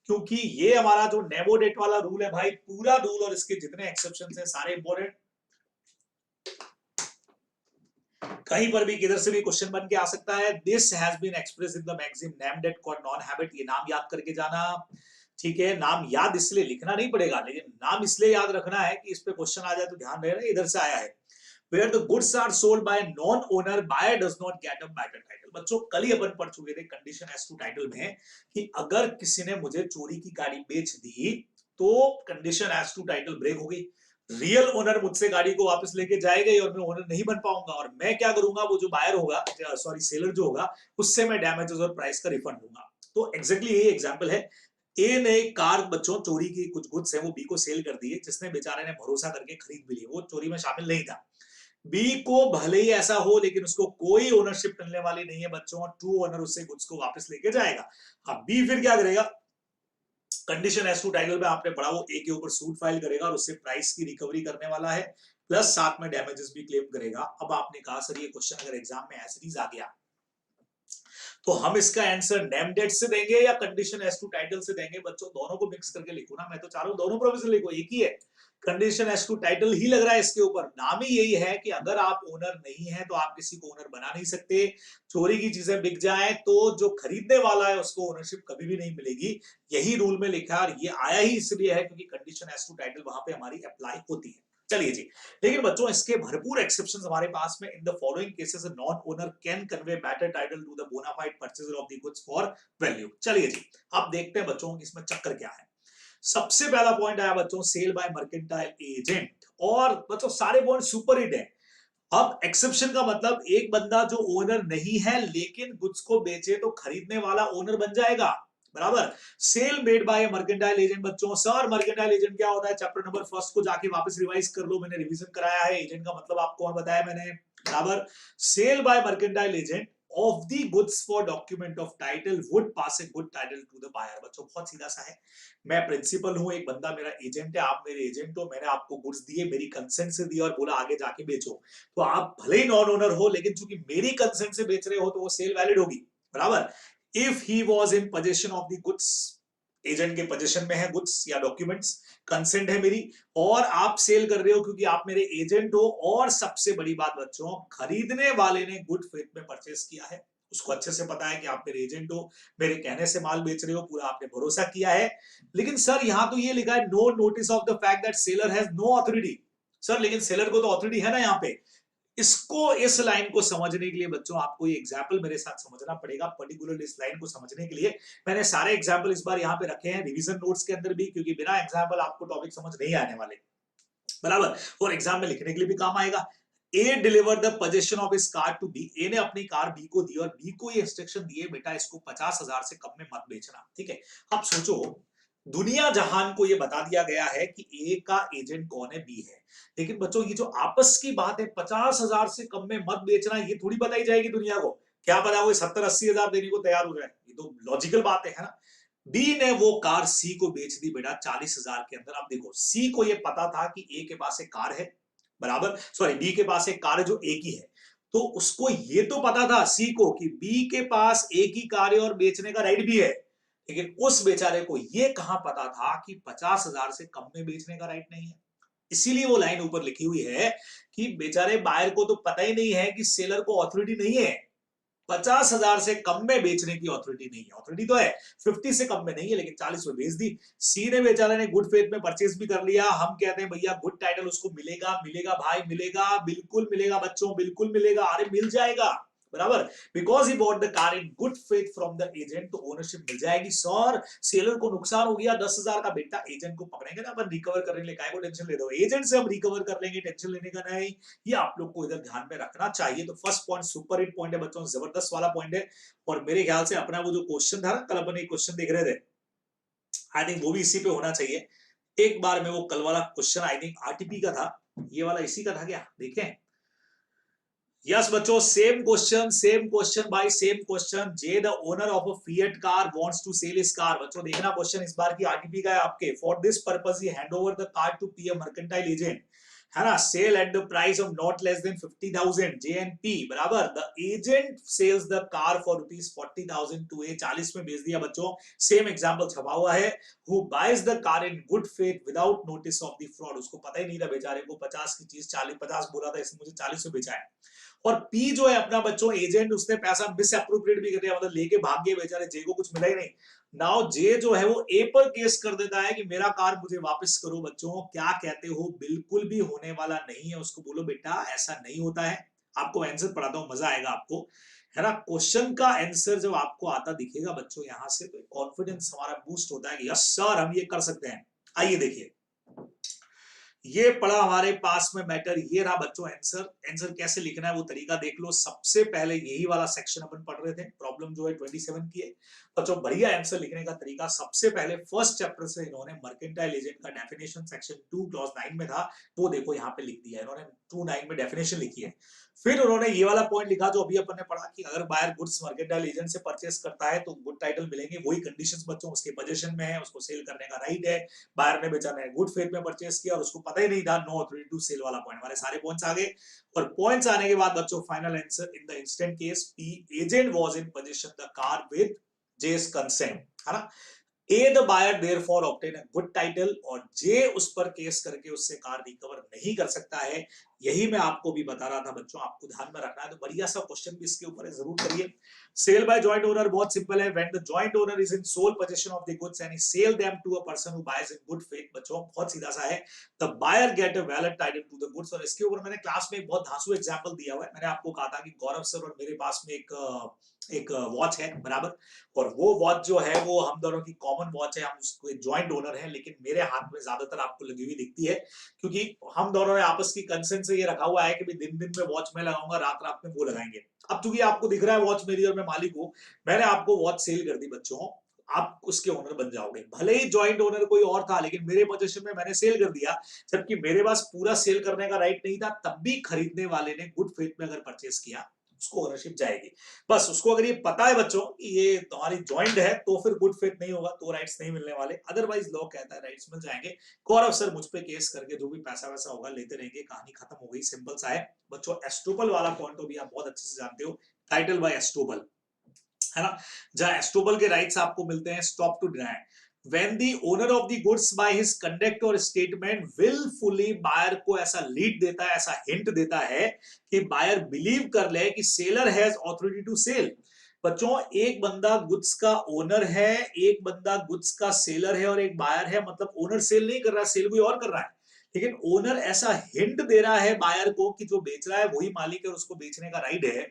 क्योंकि ये हमारा जो नेबोडेट वाला रूल है भाई, पूरा रूल और इसके जितने एक्सेप्शंस हैं सारे इंपॉर्टेंट। कहीं पर भी किधर से भी क्वेश्चन बन के आ सकता है। This has been expressed in the maxim nemo dat quod non habet, ये नाम याद करके जाना, ठीक है। नाम याद इसलिए लिखना नहीं पड़ेगा, लेकिन नाम इसलिए याद रखना है कि इस पे क्वेश्चन आ जाए तो ध्यान रहे इधर से आया है। Where the goods are sold by a non-owner, buyer does not get a better title। बच्चों कल ही अपन पढ़ चुके थे कंडीशन एज टू टाइटल में कि अगर किसी ने मुझे चोरी की गाड़ी बेच दी तो condition as to title break हो गई, रियल ओनर मुझसे गाड़ी को वापस लेके जाएगा ही और मैं ओनर नहीं बन पाऊंगा, और मैं क्या करूंगा, वो जो बायर होगा, सॉरी सेलर जो होगा, उससे मैं डैमेजेस और प्राइस का रिफंड लूंगा। तो एग्जैक्टली यही एग्जांपल है। ए ने कार बच्चों चोरी की कुछ गुड्स है वो बी को सेल कर दिए, जिसने बेचारे ने भरोसा करके खरीद भी ली, वो चोरी में शामिल नहीं था। बी को भले ही ऐसा हो लेकिन उसको कोई ओनरशिप मिलने वाली नहीं है बच्चों, और ट्रू ओनर उससे गुड्स को वापस लेके जाएगा। अब बी फिर क्या करेगा, कंडीशन एज टू टाइटल में आपने पढ़ा, वो ए के ऊपर सूट फाइल करेगा और उससे प्राइस की रिकवरी करने वाला है, प्लस साथ में डैमेजेस भी क्लेम करेगा। अब आपने कहा सर ये क्वेश्चन अगर एग्जाम में एज आ गया तो हम इसका आंसर नेम डेट से देंगे या कंडीशन एज टू टाइटल से देंगे। बच्चों दोनों को मिक्स करके लिखो ना, मैं तो चाह रहा हूं दोनों प्रोविजन लिखो, एक ही है। कंडीशन एज टू टाइटल ही लग रहा है इसके ऊपर, नाम ही यही है कि अगर आप ओनर नहीं है तो आप किसी को ओनर बना नहीं सकते। चोरी की चीजें बिक जाए तो जो खरीदने वाला है उसको ओनरशिप कभी भी नहीं मिलेगी, यही रूल में लिखा है। और ये आया ही इसलिए है क्योंकि कंडीशन एज टू टाइटल वहां पे हमारी अप्लाई होती है। चलिए जी, लेकिन बच्चों इसके भरपूर एक्सेप्शंस हमारे पास में। In the following cases a non owner can convey better title to the bona fide purchaser of the goods for value. चलिए जी, अब देखते हैं बच्चों इसमें चक्कर क्या है। सबसे पहला पॉइंट आया बच्चों सेल बाय मर्केंटाइल एजेंट, और बच्चों सारे पॉइंट सुपर हिट है। अब एक्सेप्शन का मतलब एक बंदा जो ओनर नहीं है लेकिन गुड्स को बेचे तो खरीदने वाला ओनर बन जाएगा, बराबर। Sale made by mercantile agent, बच्चों सर मर्केंटाइल एजेंट क्या होता है, चैप्टर नंबर फर्स्ट को जाके वापस रिवाइज कर लो, मैंने रिवीजन कराया है। एजेंट का मतलब आपको बताया मैंने, बराबर। Sale by mercantile agent of the goods for document of title would pass a good title to the buyer। बच्चों बहुत सीधा सा है, मैं प्रिंसिपल हूं, एक बंदा मेरा एजेंट है, आप मेरे एजेंट हो, मैंने आपको गुड्स दिए, मेरी कंसेंट से दिया और बोला आगे जाके बेचो, तो आप भले ही नॉन ओनर हो लेकिन चूंकि मेरी कंसेंट से बेच रहे हो तो वो सेल वैलिड होगी, बराबर। If he was in possession of the goods, agent के पोजीशन में है गुड्स या डॉक्यूमेंट्स, कंसेंट है मेरी, और आप सेल कर रहे हो क्योंकि आप मेरे एजेंट हो, और सबसे बड़ी बात बच्चों खरीदने वाले ने गुड फेथ में परचेस किया है, उसको अच्छे से पता है कि आप मेरे एजेंट हो, मेरे कहने से माल बेच रहे हो, पूरा आपने भरोसा किया है। लेकिन सर यहां तो ये लिखा है no notice of the fact that seller has no authority. Sir लेकिन सेलर को तो अथॉरिटी है ना यहाँ पे। इसको, इस लाइन को समझने के लिए बच्चों आपको ये एग्जाम्पल मेरे साथ समझना पड़ेगा। पर्टिकुलर इस लाइन को समझने के लिए मैंने सारे एग्जाम्पल इस बार यहाँ पे रखे हैं रिवीजन नोट्स के अंदर भी, क्योंकि बिना एग्जाम्पल आपको टॉपिक समझ नहीं आने वाले, बराबर। और एग्जाम में लिखने के लिए भी काम आएगा। A deliver the position of his car to B, A ने अपनी कार बी को दी और बी को ये इंस्ट्रक्शन दिए बेटा इसको 50,000 से कम में मत बेचना, ठीक है। अब सोचो दुनिया जहान को ये बता दिया गया है कि ए का एजेंट कौन है, बी है, लेकिन बच्चों ये जो आपस की बात है 50,000 से कम में मत बेचना, ये थोड़ी बताई जाएगी दुनिया को। क्या पता वो 70-80,000 देने को तैयार हो जाए, ये तो लॉजिकल बात है ना। बी ने वो कार सी को बेच दी बेटा 40,000 के अंदर। अब देखो सी को ये पता था कि ए के पास एक कार है, बराबर, सॉरी बी के पास एक कार है जो ए की है, तो उसको ये तो पता था सी को कि बी के पास ए की कार है और बेचने का राइट भी है, लेकिन उस बेचारे को ये कहां पता था कि 50,000 से कम में बेचने का राइट नहीं है। इसीलिए वो लाइन ऊपर लिखी हुई है कि बेचारे बायर को तो पता ही नहीं है कि सेलर को अथॉरिटी नहीं है, 50,000 से कम में बेचने की अथॉरिटी नहीं है। अथॉरिटी तो है 50 से कम में नहीं है, लेकिन 40 में बेच दी। सी ने बेचारे ने गुड फेथ में परचेज भी कर लिया। हम कहते हैं भैया गुड टाइटल उसको मिलेगा, मिलेगा भाई मिलेगा, बिल्कुल मिलेगा बच्चों, बिल्कुल मिलेगा, अरे मिल जाएगा, बराबर। Because he bought the car in good faith from the agent, तो ओनरशिप मिल जाएगी। सर सेलर को नुकसान हो गया 10,000 का, बेटा एजेंट को पकड़ेंगे ना अपन, रिकवर करने के लिए काय को टेंशन ले दो, एजेंट से हम रिकवर कर लेंगे, टेंशन लेने का नहीं। ये आप लोग को इधर ध्यान में रखना चाहिए। तो first point super hit point है बच्चों, जबरदस्त वाला पॉइंट है। और मेरे ख्याल से अपना वो जो क्वेश्चन था ना, कल अपन एक क्वेश्चन देख रहे थे, आई थिंक वो भी इसी पे होना चाहिए। एक बार में वो कल वाला क्वेश्चन आई थिंक आरटीपी का था, ये वाला इसी का था क्या, देखें। यस बच्चों, same question by same question. J the owner of a Fiat car wants to sell his car. बच्चों देखना क्वेश्चन इस बार की आरटीपी का है आपके। For this purpose he hand over the car to P a mercantile agent, है ना, sale at the price of not less than 50,000 JNP, बराबर। The agent sells the car for ₹40,000 to A, 40 में बेच दिया बच्चों। सेम एग्जांपल छपा हुआ है। Who buys the car in good faith without notice of the fraud, उसको पता ही नहीं था बेचारे को 50 की चीज 50 बोला था, इसने मुझे 40 में बेचा है। और पी जो है अपना बच्चों एजेंट, उसने पैसा मिस अप्रोप्रिएट भी कर दिया, मतलब लेके भाग गए बेचारे, जे को कुछ मिला ही नहीं। नाउ जे जो है वो ए पर केस कर देता है कि मेरा कार मुझे वापस करो। बच्चों क्या कहते हो, बिल्कुल भी होने वाला नहीं है। उसको बोलो बेटा ऐसा नहीं होता है। आपको आंसर पढ़ाता हूं, मजा आएगा आपको, है ना। क्वेश्चन का आंसर जब आपको आता दिखेगा बच्चों यहां से, तो कॉन्फिडेंस हमारा बूस्ट होता है कि यस सर हम ये कर सकते हैं। आइए देखिए, ये पड़ा हमारे पास में मैटर, ये रहा बच्चों आंसर। आंसर कैसे लिखना है वो तरीका देख लो। सबसे पहले यही वाला सेक्शन अपन पढ़ रहे थे, प्रॉब्लम जो है 27 की है बच्चों। बढ़िया आंसर लिखने का तरीका, सबसे पहले फर्स्ट चैप्टर से इन्होंने मर्केंटाइल एजेंट का डेफिनेशन सेक्शन 2 क्लॉज 9 में था, वो देखो यहाँ पे लिख दिया इन्होंने, 2(9) में डेफिनेशन लिखी है। फिर उन्होंने ये वाला पॉइंट लिखा जो अभी अपन ने पढ़ा कि अगर बायर गुड्स मर्केंटाइल एजेंट से परचेस करता है तो गुड टाइटल मिलेंगे। वही कंडीशंस बच्चों, उसके पोजीशन में है, उसको सेल करने का राइट है, बायर ने बेचा, ने गुड फेथ में परचेस किया और उसको पता ही नहीं था, नो अथॉरिटी टू सेल वाला पॉइंट। हमारे सारे पॉइंट्स आ गए। और पॉइंट्स आने के बाद बच्चों final answer, in the instant case P agent was in position the car with J's consent, है ना। A the buyer therefore obtain a good title, और जे उस पर केस करके उससे कार रिकवर नहीं कर सकता है। यही मैं आपको भी बता रहा था बच्चों, आपको ध्यान में रखना है। तो बढ़िया सा क्वेश्चन भी इसके ऊपर है, जरूर करिए। सेल बाय जॉइंट ओनर बहुत सिंपल है। When the joint owner is in sole possession of the goods and he sell them to a person who buys in good faith. बच्चों बहुत सीधा सा है, the buyer get a valid title to the goods. और इसके ऊपर मैंने class में एक बहुत धांसू एग्जांपल दिया हुआ है। मैंने आपको कहा था कि गौरव सर और मेरे पास में एक वॉच है बराबर, और वो वॉच जो है वो हम दोनों की कॉमन वॉच है, हम उसको जॉइंट ओनर है, लेकिन मेरे हाथ में ज्यादातर आपको लगी हुई दिखती है, क्योंकि हम दोनों ने आपस की कंसेंट से ये रखा हुआ है कि भाई दिन दिन में वॉच में लगाऊंगा, रात रात में वो लगाएंगे। अब चूंकि आपको दिख रहा है वॉच मेरी और मैं मालिक हूं, मैंने आपको वॉच सेल कर दी बच्चों, आप उसके ओनर बन जाओगे। भले ही जॉइंट ओनर कोई और था, लेकिन मेरे पोजीशन में मैंने सेल कर दिया, जबकि मेरे पास पूरा सेल करने का राइट नहीं था, तब भी खरीदने वाले ने गुड फेथ में अगर परचेस किया, उसको ओनरशिप जाएगी। बस उसको अगर ये पता है बच्चों कि ये तुम्हारी जॉइंट है, तो फिर गुड फेथ नहीं होगा, तो राइट्स नहीं मिलने वाले। अदरवाइज लॉ कहता है राइट्स मिल जाएंगे। गौरव सर मुझ पे केस करके जो भी पैसा वैसा होगा लेते रहेंगे, कहानी खत्म हो गई, सिंपल सा है बच्चों। एस्ट्रोपल वाला पॉइंट तो भी आप बहुत अच्छे से जानते हो, टाइटल बाय एस्ट्रोपल, है ना, जहां एस्ट्रोपल के राइट्स आपको मिलते हैं stop to deny. When the owner of the goods by his conduct or statement willfully buyer को ऐसा लीड देता है, ऐसा हिंट देता है कि बायर बिलीव कर ले कि seller has authority to sell. बच्चों एक बंदा गुड्स का ओनर है, एक बंदा गुड्स का सेलर है, और एक बायर है, मतलब ओनर सेल नहीं कर रहा, सेल कोई और कर रहा है, लेकिन ओनर ऐसा हिंट दे रहा है बायर को कि जो बेच रहा है वही मालिक है और उसको बेचने का राइट है।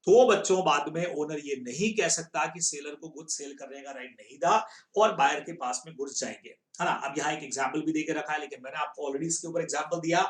तो बच्चों बाद में ओनर ये नहीं कह सकता कि सेलर को गुड्स सेल करने का राइट नहीं था और बायर के पास में गुड्स जाएंगे, है ना। अब यहाँ एक एग्जाम्पल भी देके रखा है, लेकिन मैंने आपको ऑलरेडी इसके ऊपर एग्जाम्पल दिया।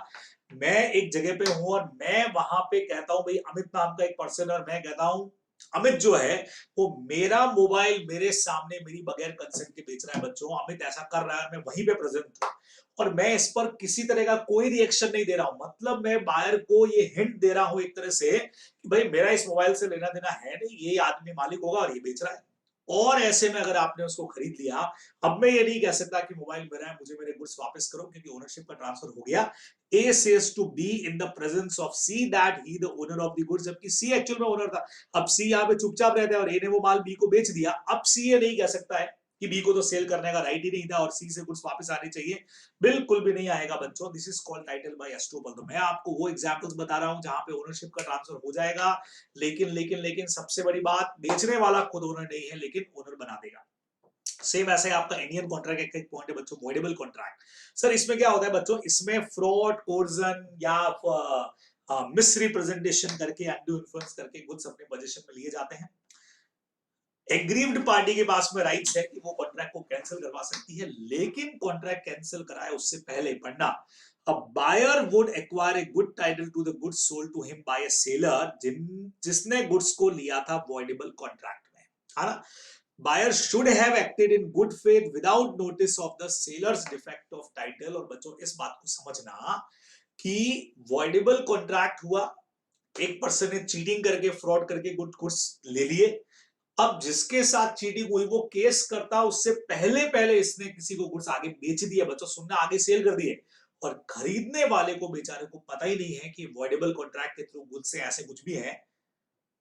मैं एक जगह पे हूं और मैं वहां पे कहता हूं भाई अमित नाम का एक पर्सन, और मैं कहता हूं अमित जो है वो मेरा मोबाइल मेरे सामने मेरी बगैर कंसेंट के बेच रहा है। बच्चों अमित ऐसा कर रहा है, मैं वहीं पे प्रेजेंट हूं और मैं इस पर किसी तरह का कोई रिएक्शन नहीं दे रहा हूं, मतलब मैं बायर को ये हिंट दे रहा हूं एक तरह से कि भाई मेरा इस मोबाइल से लेना देना है नहीं, ये आदमी मालिक होगा और ये बेच रहा है। और ऐसे में अगर आपने उसको खरीद लिया, अब मैं ये नहीं कह सकता कि मोबाइल मेरा है, मुझे मेरे गुड्स वापस करो, क्योंकि ओनरशिप का ट्रांसफर हो गया। A says to B in the presence of C that he the owner of the goods, जबकि सी एक्चुअल में ओनर था। अब सी यहाँ पे चुपचाप रहता है और ए ने वो माल बी को बेच दिया। अब सी ये नहीं कह सकता है कि बी को तो सेल करने का राइट ही नहीं था और सी से गुड्स वापस आने चाहिए, बिल्कुल भी नहीं आएगा बच्चों। This is called title by estoppel. तो मैं आपको वो एग्जांपल्स बता रहा हूं जहां पे ओनरशिप का ट्रांसफर हो जाएगा, लेकिन सबसे बड़ी बात, बेचने वाला खुद ओनर नहीं है, लेकिन ओनर बना देगा। सेम ऐसे आपका इंडियन कॉन्ट्रैक्ट एक पॉइंट है बच्चों, वॉइडेबल कॉन्ट्रैक्ट। सर इसमें क्या होता है बच्चों, इसमें फ्रॉड, कोर्जन या मिस रिप्रेजेंटेशन करके, अनडू इन्फ्लुएंस करके गुड्स अपने पोजीशन में लिए जाते हैं। एग्रीव्ड पार्टी के पास में राइट्स है कि वो कॉन्ट्रैक्ट को कैंसिल करवा सकती है, लेकिन कॉन्ट्रैक्ट कैंसिल कराए उससे पहले पढ़ना, a buyer would acquire a good title to the goods sold to him by a seller जिसने गुड्स को लिया था voidable contract में, है ना। buyer should have acted in good faith without notice of the seller's defect of title। और बच्चों इस बात को समझना कि voidable contract हुआ, एक पर्सन ने चीटिंग करके, फ्रॉड करके गुड्स ले लिए। अब जिसके साथ चीटिंग हुई वो केस करता, उससे पहले पहले इसने किसी को गुड्स आगे बेच दिया, बच्चों सुनना, आगे सेल कर दिए, और खरीदने वाले को बेचारे को पता ही नहीं है कि वॉइडेबल कॉन्ट्रैक्ट के थ्रू गुड्स से ऐसे कुछ भी है।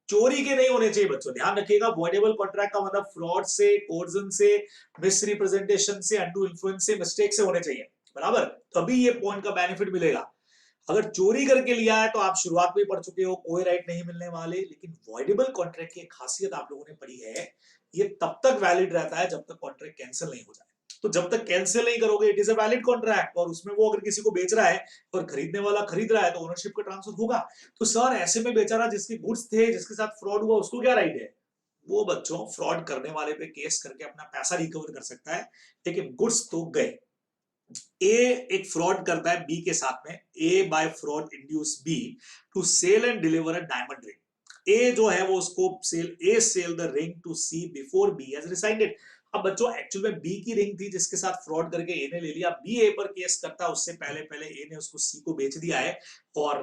चोरी के नहीं होने चाहिए बच्चों, ध्यान रखिएगा। वॉइडेबल कॉन्ट्रैक्ट का मतलब फ्रॉड से, कोर्जन से, मिस रिप्रेजेंटेशन से, अनडू इन्फ्लुएंस से, मिस्टेक से होने चाहिए, बराबर, तभी ये पॉइंट का बेनिफिट मिलेगा। अगर चोरी करके लिया है तो आप शुरुआत में पढ़ चुके हो, कोई राइट नहीं मिलने वाले। लेकिन वॉइडेबल कॉन्ट्रैक्ट की खासियत आप लोगों ने पढ़ी है, ये तब तक वैलिड रहता है जब तक कॉन्ट्रैक्ट कैंसिल नहीं हो जाए। तो जब तक कैंसिल नहीं करोगे it is a valid contract, और उसमें वो अगर किसी को बेच रहा है और खरीदने वाला खरीद रहा है तो ओनरशिप का ट्रांसफर होगा। तो सर ऐसे में बेचारा जिसके गुड्स थे, जिसके साथ फ्रॉड हुआ, उसको क्या राइट है? वो बच्चों फ्रॉड करने वाले पे केस करके अपना पैसा रिकवर कर सकता है, लेकिन गुड्स तो गए। ए एक फ्रॉड करता है बी के साथ में, A by fraud induce B to sell and deliver a diamond ring. A जो है वो उसको sell the ring to C before B has rescinded it. अब बच्चों एक्चुअल में बी की रिंग थी जिसके साथ फ्रॉड करके ए ने ले लिया, बी ए पर केस करता, उससे पहले पहले ए ने उसको सी को बेच दिया है, और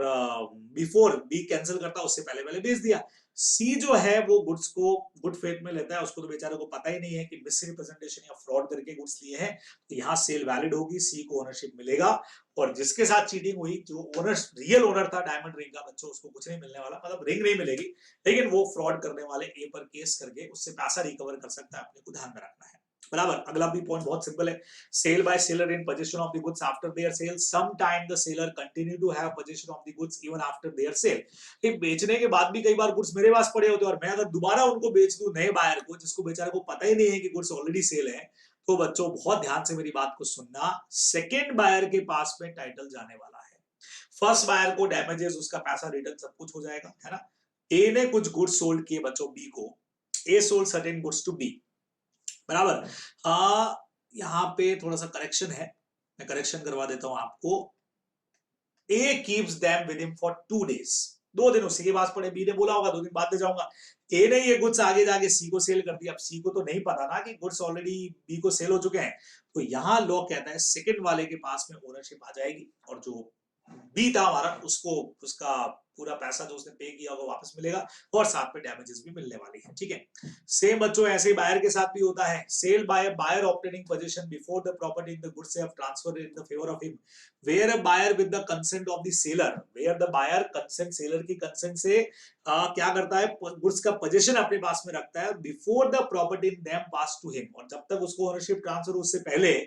बिफोर बी कैंसिल करता उससे पहले पहले बेच दिया। सी जो है वो गुड्स को गुड फेथ में लेता है, उसको तो बेचारे को पता ही नहीं है कि मिस रिप्रेजेंटेशन या फ्रॉड करके गुड्स लिए हैं, तो यहाँ सेल वैलिड होगी, सी को ओनरशिप मिलेगा। और जिसके साथ चीटिंग हुई, जो ओनर रियल ओनर था डायमंड रिंग का, बच्चों उसको कुछ नहीं मिलने वाला, मतलब रिंग नहीं मिलेगी, लेकिन वो फ्रॉड करने वाले ए पर केस करके उससे पैसा रिकवर कर सकता है, अपने को ध्यान में रखना है। बराबर। अगला भी पॉइंट बहुत सिंपल है, sale by seller in possession of the goods after their sale, some time the seller continue to have possession of the goods even after their sale. ये बेचने के बाद भी कई बार गुड्स मेरे पास पड़े होते हैं और मैं अगर दोबारा उनको बेच दूं नए बायर को, जिसको बेचारे को पता ही नहीं है कि गुड्स ऑलरेडी सेल है, तो बच्चों बहुत ध्यान से मेरी बात को सुनना, सेकेंड बायर के पास में टाइटल जाने वाला है। फर्स्ट बायर को डैमेजेस, उसका पैसा रिटर्न सब कुछ हो जाएगा, है ना। ए ने कुछ गुड्स सोल्ड किए बच्चों बी को, A sold certain goods to B, बराबर। यहाँ पे थोड़ा सा करेक्शन है, मैं करेक्शन करवा देता हूं आपको। A keeps them with him for 2 days, 2 दिन उसी के पास पड़े, बी ने बोला होगा 2 दिन बाद ले जाऊंगा। ए ने ये गुड्स आगे जाके सी को सेल कर दिया, अब सी को तो नहीं पता ना कि गुड्स ऑलरेडी बी को सेल हो चुके हैं, तो यहां लॉ कहता है सेकंड वाले के पास में ओनरशिप आ जाएगी और जो बी था हमारा उसको उसका पूरा पैसा जो उसने पे किया होगा वापस मिलेगा और साथ में डैमेजेस भी मिलने वाली है, ठीक है। सेम बच्चों ऐसे ही बायर के साथ भी होता है, sale by a buyer obtaining possession before the property in the goods have transferred in the favour of him, where a buyer with the consent of the seller, where the buyer consent, seller की consent से क्या करता है, goods का position अपने पास में रखता है before the property in them pass to him, और जब तक उसको ओनरशिप ट्रांसफर उससे पहले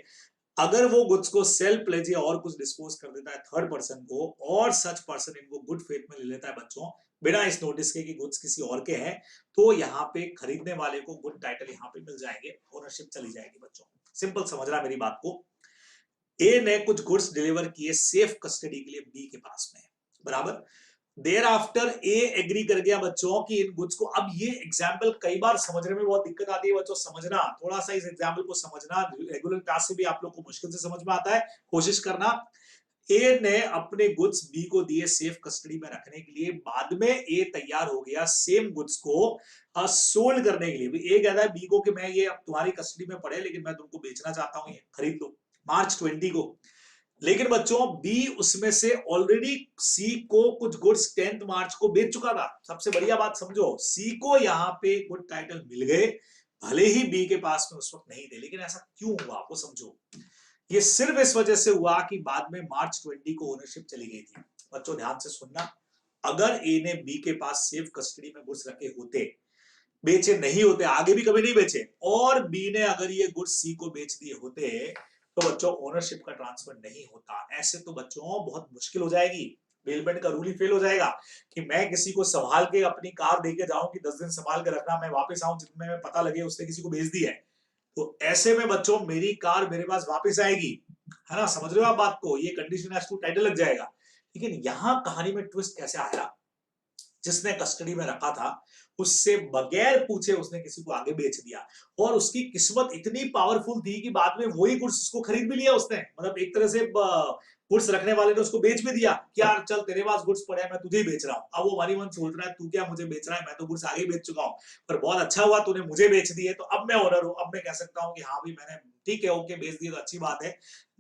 अगर वो गुड्स को सेल प्लेज या और कुछ डिस्पोज कर देता है थर्ड पर्सन को, और सच पर्सन इनको गुड फेथ में ले लेता है बच्चों बिना इस नोटिस के कि गुड्स किसी और के हैं, तो यहाँ पे खरीदने वाले को गुड टाइटल यहाँ पे मिल जाएंगे, ओनरशिप चली जाएगी बच्चों। सिंपल समझ रहा मेरी बात को। ए ने कुछ गुड्स डिलीवर किए सेफ कस्टडी के लिए बी के पास में, बराबर। देर आफ्टर ए एग्री कर गया बच्चों की इन गुड्स को, अब ये एग्जाम्पल कई बार समझने में बहुत दिक्कत आती है बच्चों, समझना थोड़ा सा इस एग्जाम्पल को समझना, रेगुलर क्लास से भी आप लोग को मुश्किल से समझ में आता है, कोशिश करना। ए ने अपने गुड्स बी को दिए सेफ कस्टडी में रखने के लिए, बाद में ए तैयार हो गया सेम गुड्स को सोल्ड करने के लिए। ए कहता है बी को कि मैं ये अब तुम्हारी कस्टडी में पड़े लेकिन मैं तुमको बेचना चाहता हूं, ये खरीद लो, मार्च 20 को। लेकिन बच्चों बी उसमें से ऑलरेडी सी को कुछ गुड्स 10 मार्च को बेच चुका था। सबसे बढ़िया बात समझो, सी को यहाँ पे गुड टाइटल मिल गए, भले ही बी के पास में उस वक्त नहीं थे, लेकिन ऐसा क्यों हुआ वो समझो। ये सिर्फ इस वजह से हुआ कि बाद में मार्च 20 को ओनरशिप चली गई थी। बच्चों ध्यान से सुनना, अगर ए ने बी के पास सेफ कस्टडी में गुड्स रखे होते, बेचे नहीं होते, आगे भी कभी नहीं बेचे, और बी ने अगर ये गुड्स सी को बेच दिए होते, तो बच्चों ओनरशिप का ट्रांसफर नहीं होता। ऐसे तो बच्चों बहुत मुश्किल हो जाएगी, बेलबेंड का रूल ही फेल हो जाएगा कि मैं किसी को संभाल के अपनी कार देके जाऊं कि 10 दिन संभाल के रखना, मैं वापस आऊं जितने में पता लगे उसने किसी को बेच दी है, तो ऐसे में बच्चों मेरी कार मेरे पास वापस आएगी, है ना, समझ रहे हो आप बात को, ये कंडीशन एज टू टाइटल लग जाएगा। लेकिन यहां कहानी में ट्विस्ट कैसे आया, जिसने कस्टडी में रखा था उससे बगैर पूछे उसने किसी को आगे बेच दिया, और उसकी किस्मत इतनी पावरफुल थी कि बाद में वही गुड्स उसको खरीद भी लिया उसने, मतलब एक तरह से गुड्स रखने वाले ने उसको बेच भी दिया कि यार चल तेरे पास गुड्स पड़े हैं मैं तुझे ही बेच रहा हूँ। अब वो हमारी मन सोच रहा है तू क्या मुझे बेच रहा है, मैं तो गुड्स आगे बेच चुका हूँ, पर बहुत अच्छा हुआ तूने मुझे बेच दिए, तो अब मैं ओनर हूँ, अब मैं कह सकता हूँ कि हाँ भी मैंने ठीक है ओके बेच दिए तो अच्छी बात है।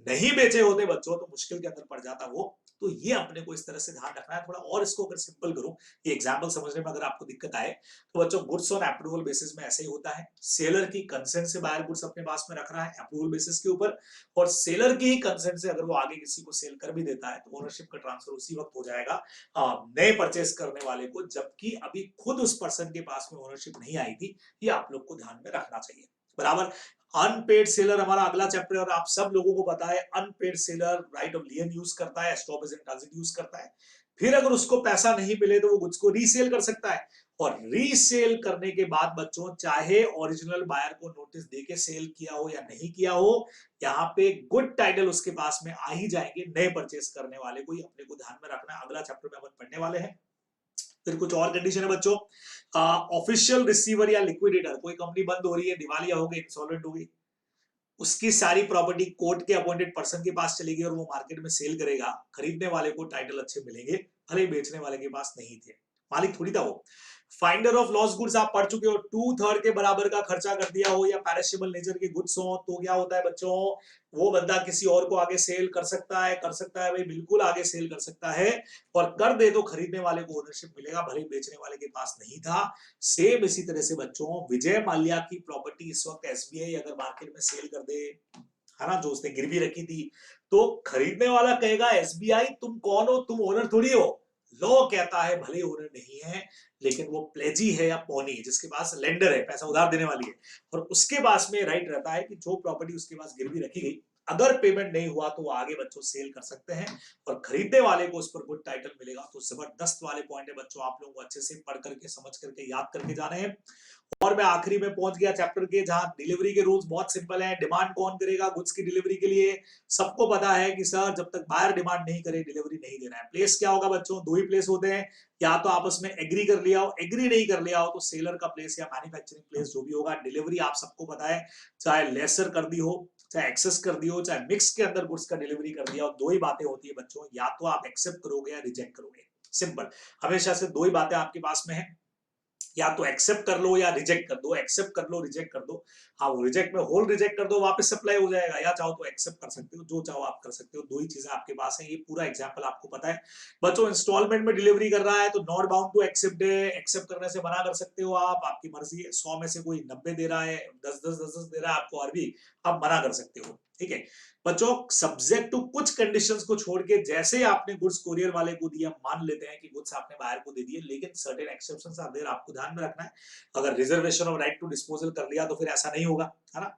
नहीं बेचे होते बच्चों तो मुश्किल के अंदर पड़ जाता वो। तो ये अपने को इस तरह से ध्यान रखना है थोड़ा, और इसको अगर सिंपल करूं, ये एग्जांपल समझने में अगर आपको दिक्कत आए, तो बच्चों गुड्स ऑन अप्रूवल बेसिस में ऐसे ही होता है, सेलर की कंसेंट से बायर गुड्स अपने पास में रख रहा है अप्रूवल बेसिस के ऊपर, और सेलर की ही कंसेंट से अगर वो आगे किसी को सेल कर भी देता है तो ओनरशिप का ट्रांसफर उसी वक्त हो जाएगा नए परचेस करने वाले को, जबकि अभी खुद उस पर्सन के पास में ओनरशिप नहीं आई थी। ये आप लोग को ध्यान में रखना चाहिए, बराबर। अनपेड सेलर हमारा अगला चैप्टर, और आप सब लोगों को पता है unpaid seller right of lien use करता है, stoppage in transit use करता है, फिर अगर उसको पैसा नहीं मिले तो वो गुड्स को रीसेल कर सकता है, और रीसेल करने के बाद बच्चों चाहे ओरिजिनल बायर को नोटिस देके सेल किया हो या नहीं किया हो, यहाँ पे गुड टाइटल उसके पास में आ ही जाएंगे नए परचेस करने वाले को, ही अपने को ध्यान में रखना है, अगला चैप्टर में अपन पढ़ने वाले हैं। फिर कुछ और कंडीशन है बच्चों, ऑफिशियल रिसीवर या लिक्विडेटर, कोई कंपनी बंद हो रही है, दिवालिया हो गई, इंसॉल्वेंट हो गई, उसकी सारी प्रॉपर्टी कोर्ट के अपॉइंटेड पर्सन के पास चलेगी और वो मार्केट में सेल करेगा, खरीदने वाले को टाइटल अच्छे मिलेंगे, भले ही बेचने वाले के पास नहीं थे, मालिक थोड़ी था वो। फाइंडर ऑफ लॉस गुड्स आप पढ़ चुके हो, 2/3 के बराबर का खर्चा कर दिया हो या पैरिशेबल नेचर के गुड्स हो तो क्या होता है बच्चों, वो बंदा किसी और को आगे सेल कर सकता है, भाई बिल्कुल आगे सेल कर सकता है, और कर दे तो खरीदने वाले को ओनरशिप मिलेगा, भले ही बेचने वाले के पास नहीं था। सेम इसी तरह से बच्चों विजय माल्या की प्रॉपर्टी इस वक्त एसबीआई अगर मार्केट में सेल कर दे, है ना, जो उसने गिरवी रखी थी, तो खरीदने वाला कहेगा एसबीआई तुम कौन हो, तुम ओनर थोड़ी हो, लॉ कहता है भले ओनर नहीं है, लेकिन वो प्लेजी है या पौनी है, जिसके पास लेंडर है, पैसा उधार देने वाली है, और उसके पास में राइट रहता है कि जो प्रॉपर्टी उसके पास गिरवी रखी गई, अगर पेमेंट नहीं हुआ तो वो आगे बच्चों सेल कर सकते हैं और खरीदने वाले को उस पर गुड टाइटल मिलेगा। तो जबरदस्त वाले पॉइंट है बच्चों, आप लोगों को अच्छे से पढ़ करके समझ करके याद करके जाने हैं। और मैं आखिरी में पहुंच गया चैप्टर के, जहां डिलीवरी के रूल्स बहुत सिंपल हैं। डिमांड कौन करेगा गुड्स की डिलीवरी के लिए? सबको पता है कि सर जब तक बायर डिमांड नहीं करे डिलीवरी नहीं देना है। प्लेस क्या होगा बच्चों? दो ही प्लेस होते हैं, या तो आपस में एग्री कर लिया हो, एग्री नहीं कर लिया हो तो सेलर का प्लेस या मैन्युफैक्चरिंग प्लेस जो भी होगा। डिलीवरी आप सबको पता है, चाहे लेसर कर दी हो, चाहे एक्सेस कर दी हो, चाहे मिक्स के अंदर गुड्स का डिलीवरी कर दिया हो, दो ही बातें होती है बच्चों, या तो आप एक्सेप्ट करोगे या रिजेक्ट करोगे। सिंपल, हमेशा से दो ही बातें आपके पास में है, या तो एक्सेप्ट कर लो या रिजेक्ट कर दो। एक्सेप्ट कर लो, रिजेक्ट कर दो। हाँ, वो रिजेक्ट में होल रिजेक्ट कर दो, वापस सप्लाई हो जाएगा, या चाहो तो एक्सेप्ट कर सकते हो, जो चाहो आप कर सकते हो। दो ही चीजें आपके पास है, ये पूरा एग्जांपल आपको पता है बच्चों। इंस्टॉलमेंट में डिलीवरी कर रहा है तो नॉट बाउंड टू एक्सेप्ट है, एक्सेप्ट करने से मना कर सकते हो आप, आपकी मर्जी है। 100 में से कोई 90 दे रहा है, 10 दे रहा है आपको, और भी आप मना कर सकते हो, ठीक है बच्चों। सब्जेक्ट टू कुछ कंडीशंस को छोड़ के, जैसे आपने गुड्स कोरियर वाले को दिया, मान लेते हैं कि गुड्स आपने बायर को दे दिए, लेकिन सर्टेन एक्सेप्शंस आर देयर, आपको ध्यान में रखना है। अगर reservation of right to disposal कर लिया तो फिर ऐसा नहीं होगा, है ना।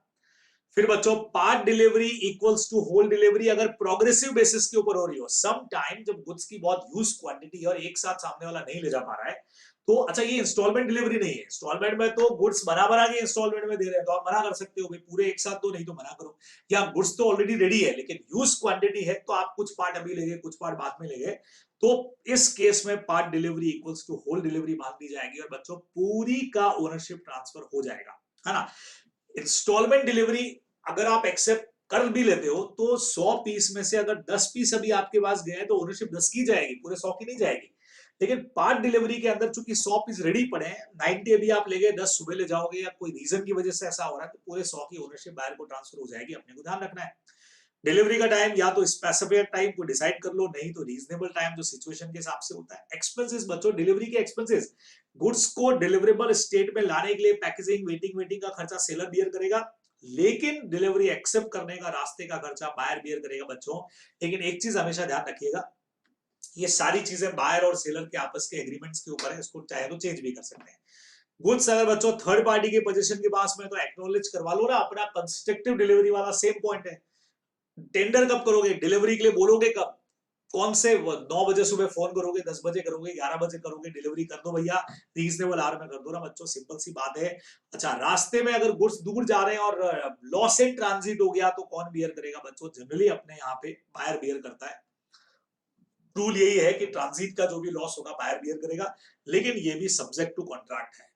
फिर बच्चों, part delivery equals to whole delivery अगर प्रोग्रेसिव बेसिस के ऊपर हो रही हो। सम टाइम जब गुड्स की बहुत ह्यूज क्वांटिटी है और एक साथ सामने वाला नहीं ले जा पा रहा है, तो अच्छा ये इंस्टॉलमेंट डिलीवरी नहीं है, इंस्टॉलमेंट में तो गुड्स बना बना के इंस्टॉलमेंट में दे रहे हैं, तो आप मना कर सकते हो भाई पूरे एक साथ तो नहीं, तो मना करो। या गुड्स तो ऑलरेडी रेडी है लेकिन ह्यूज क्वांटिटी है, तो आप कुछ पार्ट अभी ले गए, कुछ पार्ट बाद में ले गए, तो इस केस में part delivery equals to whole delivery मान दी जाएगी और बच्चों पूरी का ओनरशिप ट्रांसफर हो जाएगा, है ना। इंस्टॉलमेंट डिलीवरी अगर आप एक्सेप्ट कर भी लेते हो तो 100 पीस में से अगर 10 पीस अभी आपके पास गए तो ओनरशिप 10 की जाएगी, पूरे 100 की नहीं जाएगी। लेकिन पार्ट डिलीवरी के अंदर चूंकि 100 पीस रेडी पड़े हैं, 90 अभी आप ले गए, 10 सुबह ले जाओगे, या कोई रीजन की वजह से ऐसा हो रहा है, तो पूरे 100 की ओनरशिप बायर को ट्रांसफर हो जाएगी, अपने को ध्यान रखना है। डिलीवरी का टाइम या तो स्पेसिफाइड टाइम को डिसाइड कर लो, नहीं तो रीजनेबल टाइम जो सिचुएशन के हिसाब से होता है। एक्सपेंसेस बच्चों, डिलीवरी के एक्सपेंसेस, गुड्स को डिलीवरेबल स्टेट में लाने के लिए पैकेजिंग, वेटिंग का खर्चा सेलर बियर करेगा, लेकिन डिलीवरी एक्सेप्ट करने का रास्ते का खर्चा बायर बियर करेगा बच्चों। लेकिन एक चीज हमेशा ध्यान रखिएगा, ये सारी चीजें बायर और सेलर के आपस के एग्रीमेंट्स के ऊपर है, इसको चाहे तो चेंज भी कर सकते हैं। गुड्स अगर बच्चों थर्ड पार्टी के पोजीशन के पास में, तो एक्नॉलेज करवा लो ना अपना कंस्ट्रक्टिव डिलीवरी वाला सेम पॉइंट है। टेंडर कब करोगे, डिलीवरी के लिए बोलोगे कब, कौन से 9 बजे सुबह फोन करोगे, 10 बजे करोगे, 11 बजे करोगे, डिलीवरी कर दो भैया, रीजनेबल आवर में कर दो ना बच्चों, सिंपल सी बात है। अच्छा, रास्ते में अगर गुड्स दूर जा रहे हैं और लॉस इन ट्रांजिट हो गया तो कौन बियर करेगा बच्चों? जनरली अपने यहाँ पे बायर बियर करता है। रूल यही है कि ट्रांजिट का जो भी लॉस होगा बायर बियर करेगा, लेकिन ये भी सब्जेक्ट टू कॉन्ट्रैक्ट है।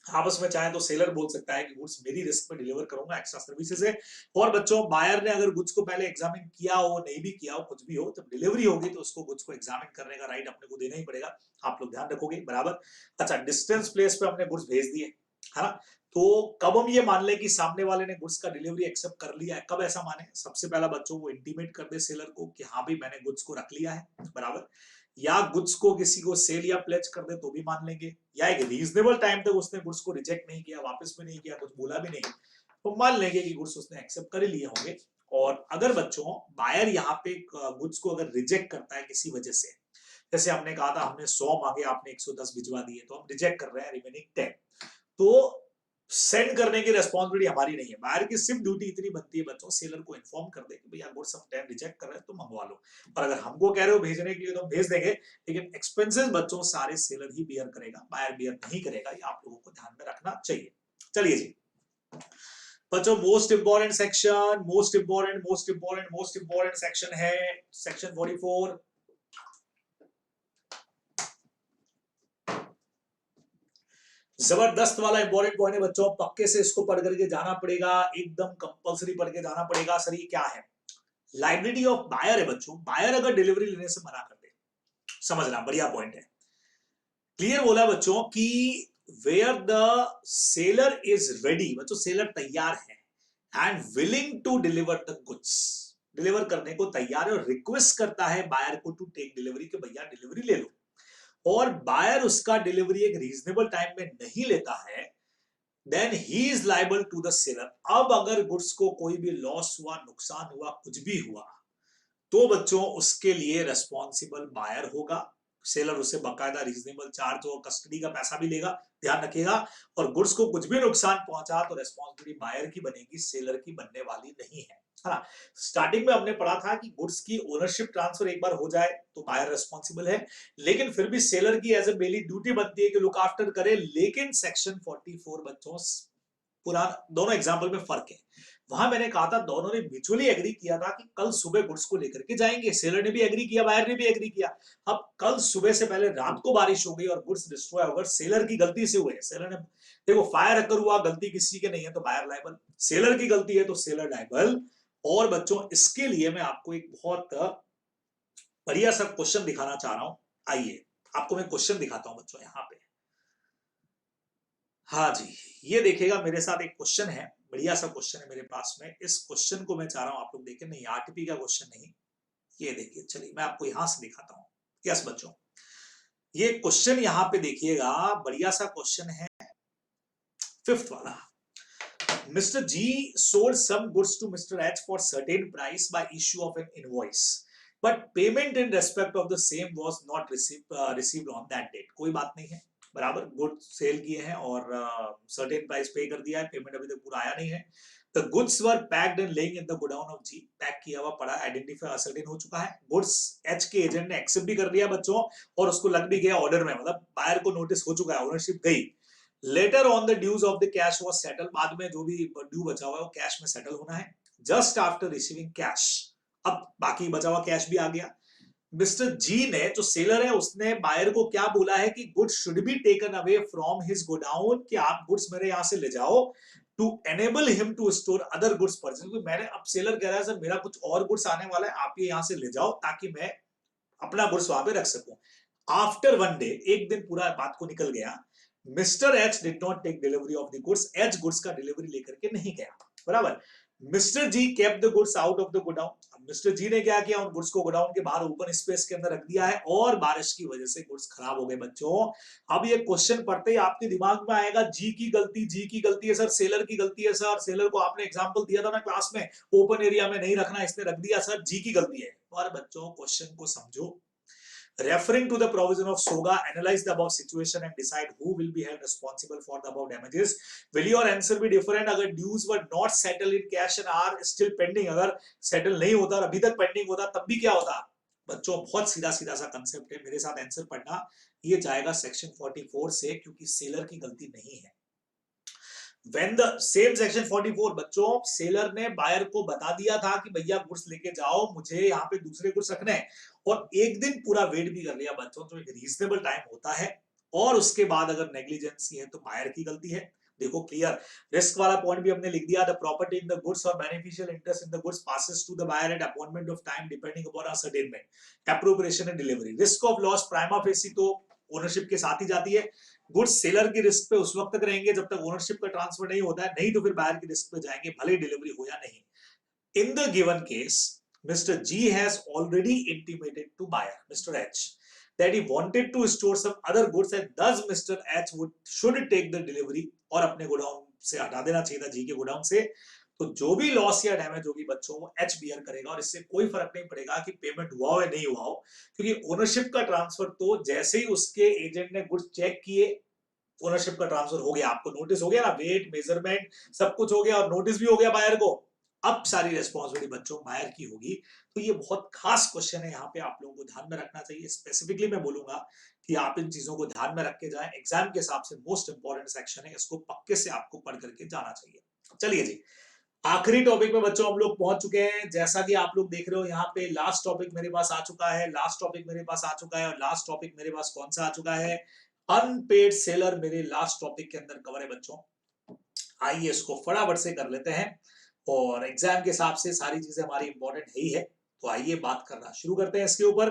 आपस में चाहे तो सेलर बोल सकता है कि गुड्स मेरी रिस्क पे डिलीवर करूंगा एक्स्ट्रा सर्विसेज है। और बच्चों, बायर ने अगर गुड्स को पहले एग्जामिन किया हो, नहीं भी किया हो, कुछ भी हो, जब डिलीवरी होगी तो उसको गुड्स को एग्जामिन करने का राइट अपने को देना ही पड़ेगा। आप लोग ध्यान रखोगे बराबर। अच्छा, डिस्टेंस प्लेस पे हमने गुड्स भेज दिए, है ना। तो कब हम ये मान ले कि सामने वाले ने गुड्स का डिलीवरी एक्सेप्ट कर लिया है? कब ऐसा माने? सबसे पहला बच्चों, वो इंटीमेट कर दे सेलर को कि हाँ भाई मैंने गुड्स को रख लिया है, बराबर। या गुड्स को किसी को सेल या प्लेज कर दे तो भी मान लेंगे, या एक रीजनेबल टाइम तक उसने गुड्स को रिजेक्ट नहीं किया, वापस भी नहीं किया, कुछ बोला भी नहीं, तो मान लेंगे कि गुड्स उसने एक्सेप्ट कर ही लिए होंगे। और अगर बच्चों बायर यहाँ पे गुड्स को अगर रिजेक्ट करता है किसी वजह से, जैसे हमने कहा था हमने 100 मांगे, आपने 110 भिजवा दिए, तो हम रिजेक्ट कर रहे हैं रिमेनिंग 10, तो सेंड करने की रेस्पॉन्सिबिलिटी हमारी नहीं है। बायर की सिर्फ ड्यूटी इतनी बनती है बच्चों, सेलर को इन्फॉर्म कर दे कि भैया गुड्स हम 10 रिजेक्ट कर रहे हैं तो मंगवा लो। और अगर हमको कह रहे हो भेजने के लिए तो हम भेज देंगे, लेकिन एक्सपेंसेस बच्चों सारे सेलर ही बियर करेगा, बायर बियर नहीं करेगा। ये आप लोगों को ध्यान में रखना चाहिए। चलिए जी बच्चों, most important section, most important section है सेक्शन 44। जबरदस्त वाला इंपॉर्टेंट पॉइंट है बच्चों, पक्के से इसको पढ़ करके जाना पड़ेगा, एकदम कंपलसरी पढ़ के जाना पड़ेगा। सर ये क्या है? लाइबिलिटी ऑफ बायर है बच्चों, बायर अगर डिलीवरी लेने से मना कर दे, समझना बढ़िया पॉइंट है। क्लियर बोला बच्चों कि where the seller is ready, बच्चों सेलर तैयार है, and willing to deliver the goods, deliver करने को तैयार है, और रिक्वेस्ट करता है बायर को टू टेक डिलीवरी, कि भैया डिलीवरी ले लो, और बायर उसका डिलीवरी एक रीजनेबल टाइम में नहीं लेता है, then he is liable to the seller. अब अगर गुड्स को कोई भी लॉस हुआ, नुकसान हुआ, कुछ भी हुआ, तो बच्चों उसके लिए रेस्पॉन्सिबल बायर होगा। सेलर उसे बकायदा रीजनेबल चार्ज और कस्टडी का पैसा भी लेगा, ध्यान रखिएगा। और गुड्स को कुछ भी नुकसान पहुंचा तो रेस्पॉन्सिबिलिटी बायर की बनेगी, सेलर की बनने वाली नहीं है ना। स्टार्टिंग में हमने पढ़ा था कि गुड्स की ओनरशिप ट्रांसफर एक बार हो जाए तो बायर रेस्पॉन्सिबल है, लेकिन फिर भी सेलर की एज ए डेली ड्यूटी बनती है कि लुक आफ्टर करे। लेकिन सेक्शन 44 बच्चों पुराना, दोनों एग्जाम्पल में फर्क है। वहां मैंने कहा था दोनों ने म्यूचुअली एग्री किया था कि कल सुबह गुड्स को लेकर के जाएंगे, सेलर ने भी एग्री किया, बायर ने भी एग्री किया। अब कल सुबह से पहले रात को बारिश हो गई और गुड्स डिस्ट्रॉय हो गए, सेलर की गलती से हुए। सेलर ने, देखो फायर अगर हुआ, गलती किसी के नहीं है तो बायर लायबल, सेलर की गलती है तो सेलर लायबल। और बच्चों इसके लिए मैं आपको एक बहुत बढ़िया सा क्वेश्चन दिखाना चाह रहा हूं। आइए आपको मैं क्वेश्चन दिखाता हूं बच्चों यहाँ पे। हाँ जी, ये देखिएगा मेरे साथ एक क्वेश्चन है, बढ़िया सा क्वेश्चन है मेरे पास में। इस क्वेश्चन को मैं चाह रहा हूं आप लोग देखें, नहीं आरटीपी का क्वेश्चन नहीं, ये देखिए, चलिए मैं आपको यहां से दिखाता हूं। यस बच्चों, ये क्वेश्चन यहाँ पे देखिएगा, बढ़िया सा क्वेश्चन है, फिफ्थ वाला। Mr. G sold some goods to Mr. H for certain price by issue of an invoice, but payment in respect of the same was not received on that date. कोई बात नहीं है, बराबर good cell किए हैं और certain price पे कर दिया है, पेमेंट अभी तक पूरा आया नहीं है। The goods were packed and laying in the godown of G, pack किया हुआ पड़ा, आइडेंटिफाई असर्टेन हो चुका है। गुड्स H के एजेंट ने एक्सेप्ट भी कर लिया बच्चों, और उसको लग भी गया ऑर्डर में, मतलब बायर को नोटिस हो चुका है, ओनरशिप गई। Later on the dues of the cash was settle, बाद में जो भी ड्यू बचा हुआ है वो कैश में सेटल होना है। जस्ट आफ्टर रिसीविंग कैश, अब बाकी बचा हुआ कैश भी आ गया। मिस्टर जी ने, जो सेलर है, उसने बायर को क्या बोला है कि goods should be taken away from his godown, कि आप गुड्स मेरे यहां से ले जाओ, to enable him to store other goods purchase. मैंने, अब सेलर कह रहा है सर मेरा कुछ और गुड्स आने वाला है, आप ये यहां से ले जाओ ताकि मैं अपना गुड्स वहां पे रख सकूं। आफ्टर वन डे, एक दिन पूरा बात को निकल गया, Mister H did not take delivery of the goods, H goods का डिलीवरी लेकर के नहीं गया, बराबर। Mister G kept the goods out of the godown, Mister G ने क्या किया, उन गुड्स को गोडाउन के बाहर ओपन स्पेस के अंदर रख दिया है, और बारिश की वजह से गुड्स खराब हो गए बच्चों। अब ये क्वेश्चन पढ़ते ही आपके दिमाग में आएगा जी की गलती, जी की गलती है सर, सेलर की गलती है सर, सेलर को आपने एग्जांपल दिया था ना क्लास में, ओपन एरिया में नहीं रखना, इसने रख दिया सर, जी की गलती है। और बच्चों क्वेश्चन को समझो, referring to the provision of SOGA, analyze the above situation and decide who will be held responsible for the above damages. Will your answer be different अगर dues were not settled in cash and are still pending? अगर settle नहीं होता और अभी तक pending होता तब भी क्या होता? बच्चों बहुत सीधा सीधा सा कंसेप्ट है, मेरे साथ आंसर पढ़ना। ये जाएगा सेक्शन 44 से, क्योंकि सेलर की गलती नहीं है। When the same section 44 बच्चों, सेलर ने बायर को बता दिया था कि भैया गुड्स लेके जाओ, मुझे यहाँ पे दूसरे गुड्स रखने हैं, और एक दिन पूरा वेट भी कर लिया बच्चों, जो एक रीजनेबल टाइम होता है। और उसके बाद अगर नेग्लिजेंसी है तो बायर की गलती है। देखो क्लियर, रिस्क वाला पॉइंट भी हमने लिख दिया, the property in the goods और beneficial interest in the goods passes to the buyer at appointment of time depending upon ascertainment, appropriation and delivery. Risk of loss prima facie तो ownership के साथ ही जाती है, गुड्स सेलर की risk पे उस वक्त तक रहेंगे जब तक ओनरशिप का ट्रांसफर नहीं होता है, नहीं तो फिर बायर की रिस्क पे जाएंगे, भले डिलीवरी हो या नहीं। In the given case, Mr. G has already intimated to buyer, Mr. H, that he wanted to store some other goods and thus Mr. H should take the delivery, और अपने godown से हटा देना चाहिए था जी के गोडाउन से। तो जो भी लॉस या डैमेज होगी बच्चों, वो एच बियर करेगा, और इससे कोई फर्क नहीं पड़ेगा कि पेमेंट हुआ हो या नहीं हुआ हो, क्योंकि ओनरशिप का ट्रांसफर तो जैसे ही उसके एजेंट ने गुड्स चेक किए, ओनरशिप का ट्रांसफर हो गया, आपको नोटिस हो गया ना, वेट मेजरमेंट सब कुछ हो गया और नोटिस भी हो गया बायर को। अब सारी रिस्पॉन्सिबिलिटी बच्चों बायर की होगी। तो ये बहुत खास क्वेश्चन है, यहाँ पे आप लोगों को ध्यान में रखना चाहिए। स्पेसिफिकली मैं बोलूंगा कि आप इन चीजों को ध्यान में रख के जाएं, एग्जाम के हिसाब से मोस्ट इंपॉर्टेंट सेक्शन है, इसको पक्के से आपको पढ़ करके जाना चाहिए। चलिए जी, आखिरी टॉपिक में बच्चों हम लोग पहुंच चुके हैं। जैसा कि आप लोग देख रहे हो यहाँ पे लास्ट टॉपिक मेरे पास आ चुका है, लास्ट टॉपिक मेरे पास आ चुका है, और लास्ट टॉपिक मेरे पास कौन सा आ चुका है, अनपेड सेलर मेरे लास्ट टॉपिक के अंदर कवर है बच्चों। आइए इसको फटाफट से कर लेते हैं, और एग्जाम के हिसाब से सारी चीजें हमारी इंपॉर्टेंट है ही है, तो आइए बात करना शुरू करते हैं इसके ऊपर।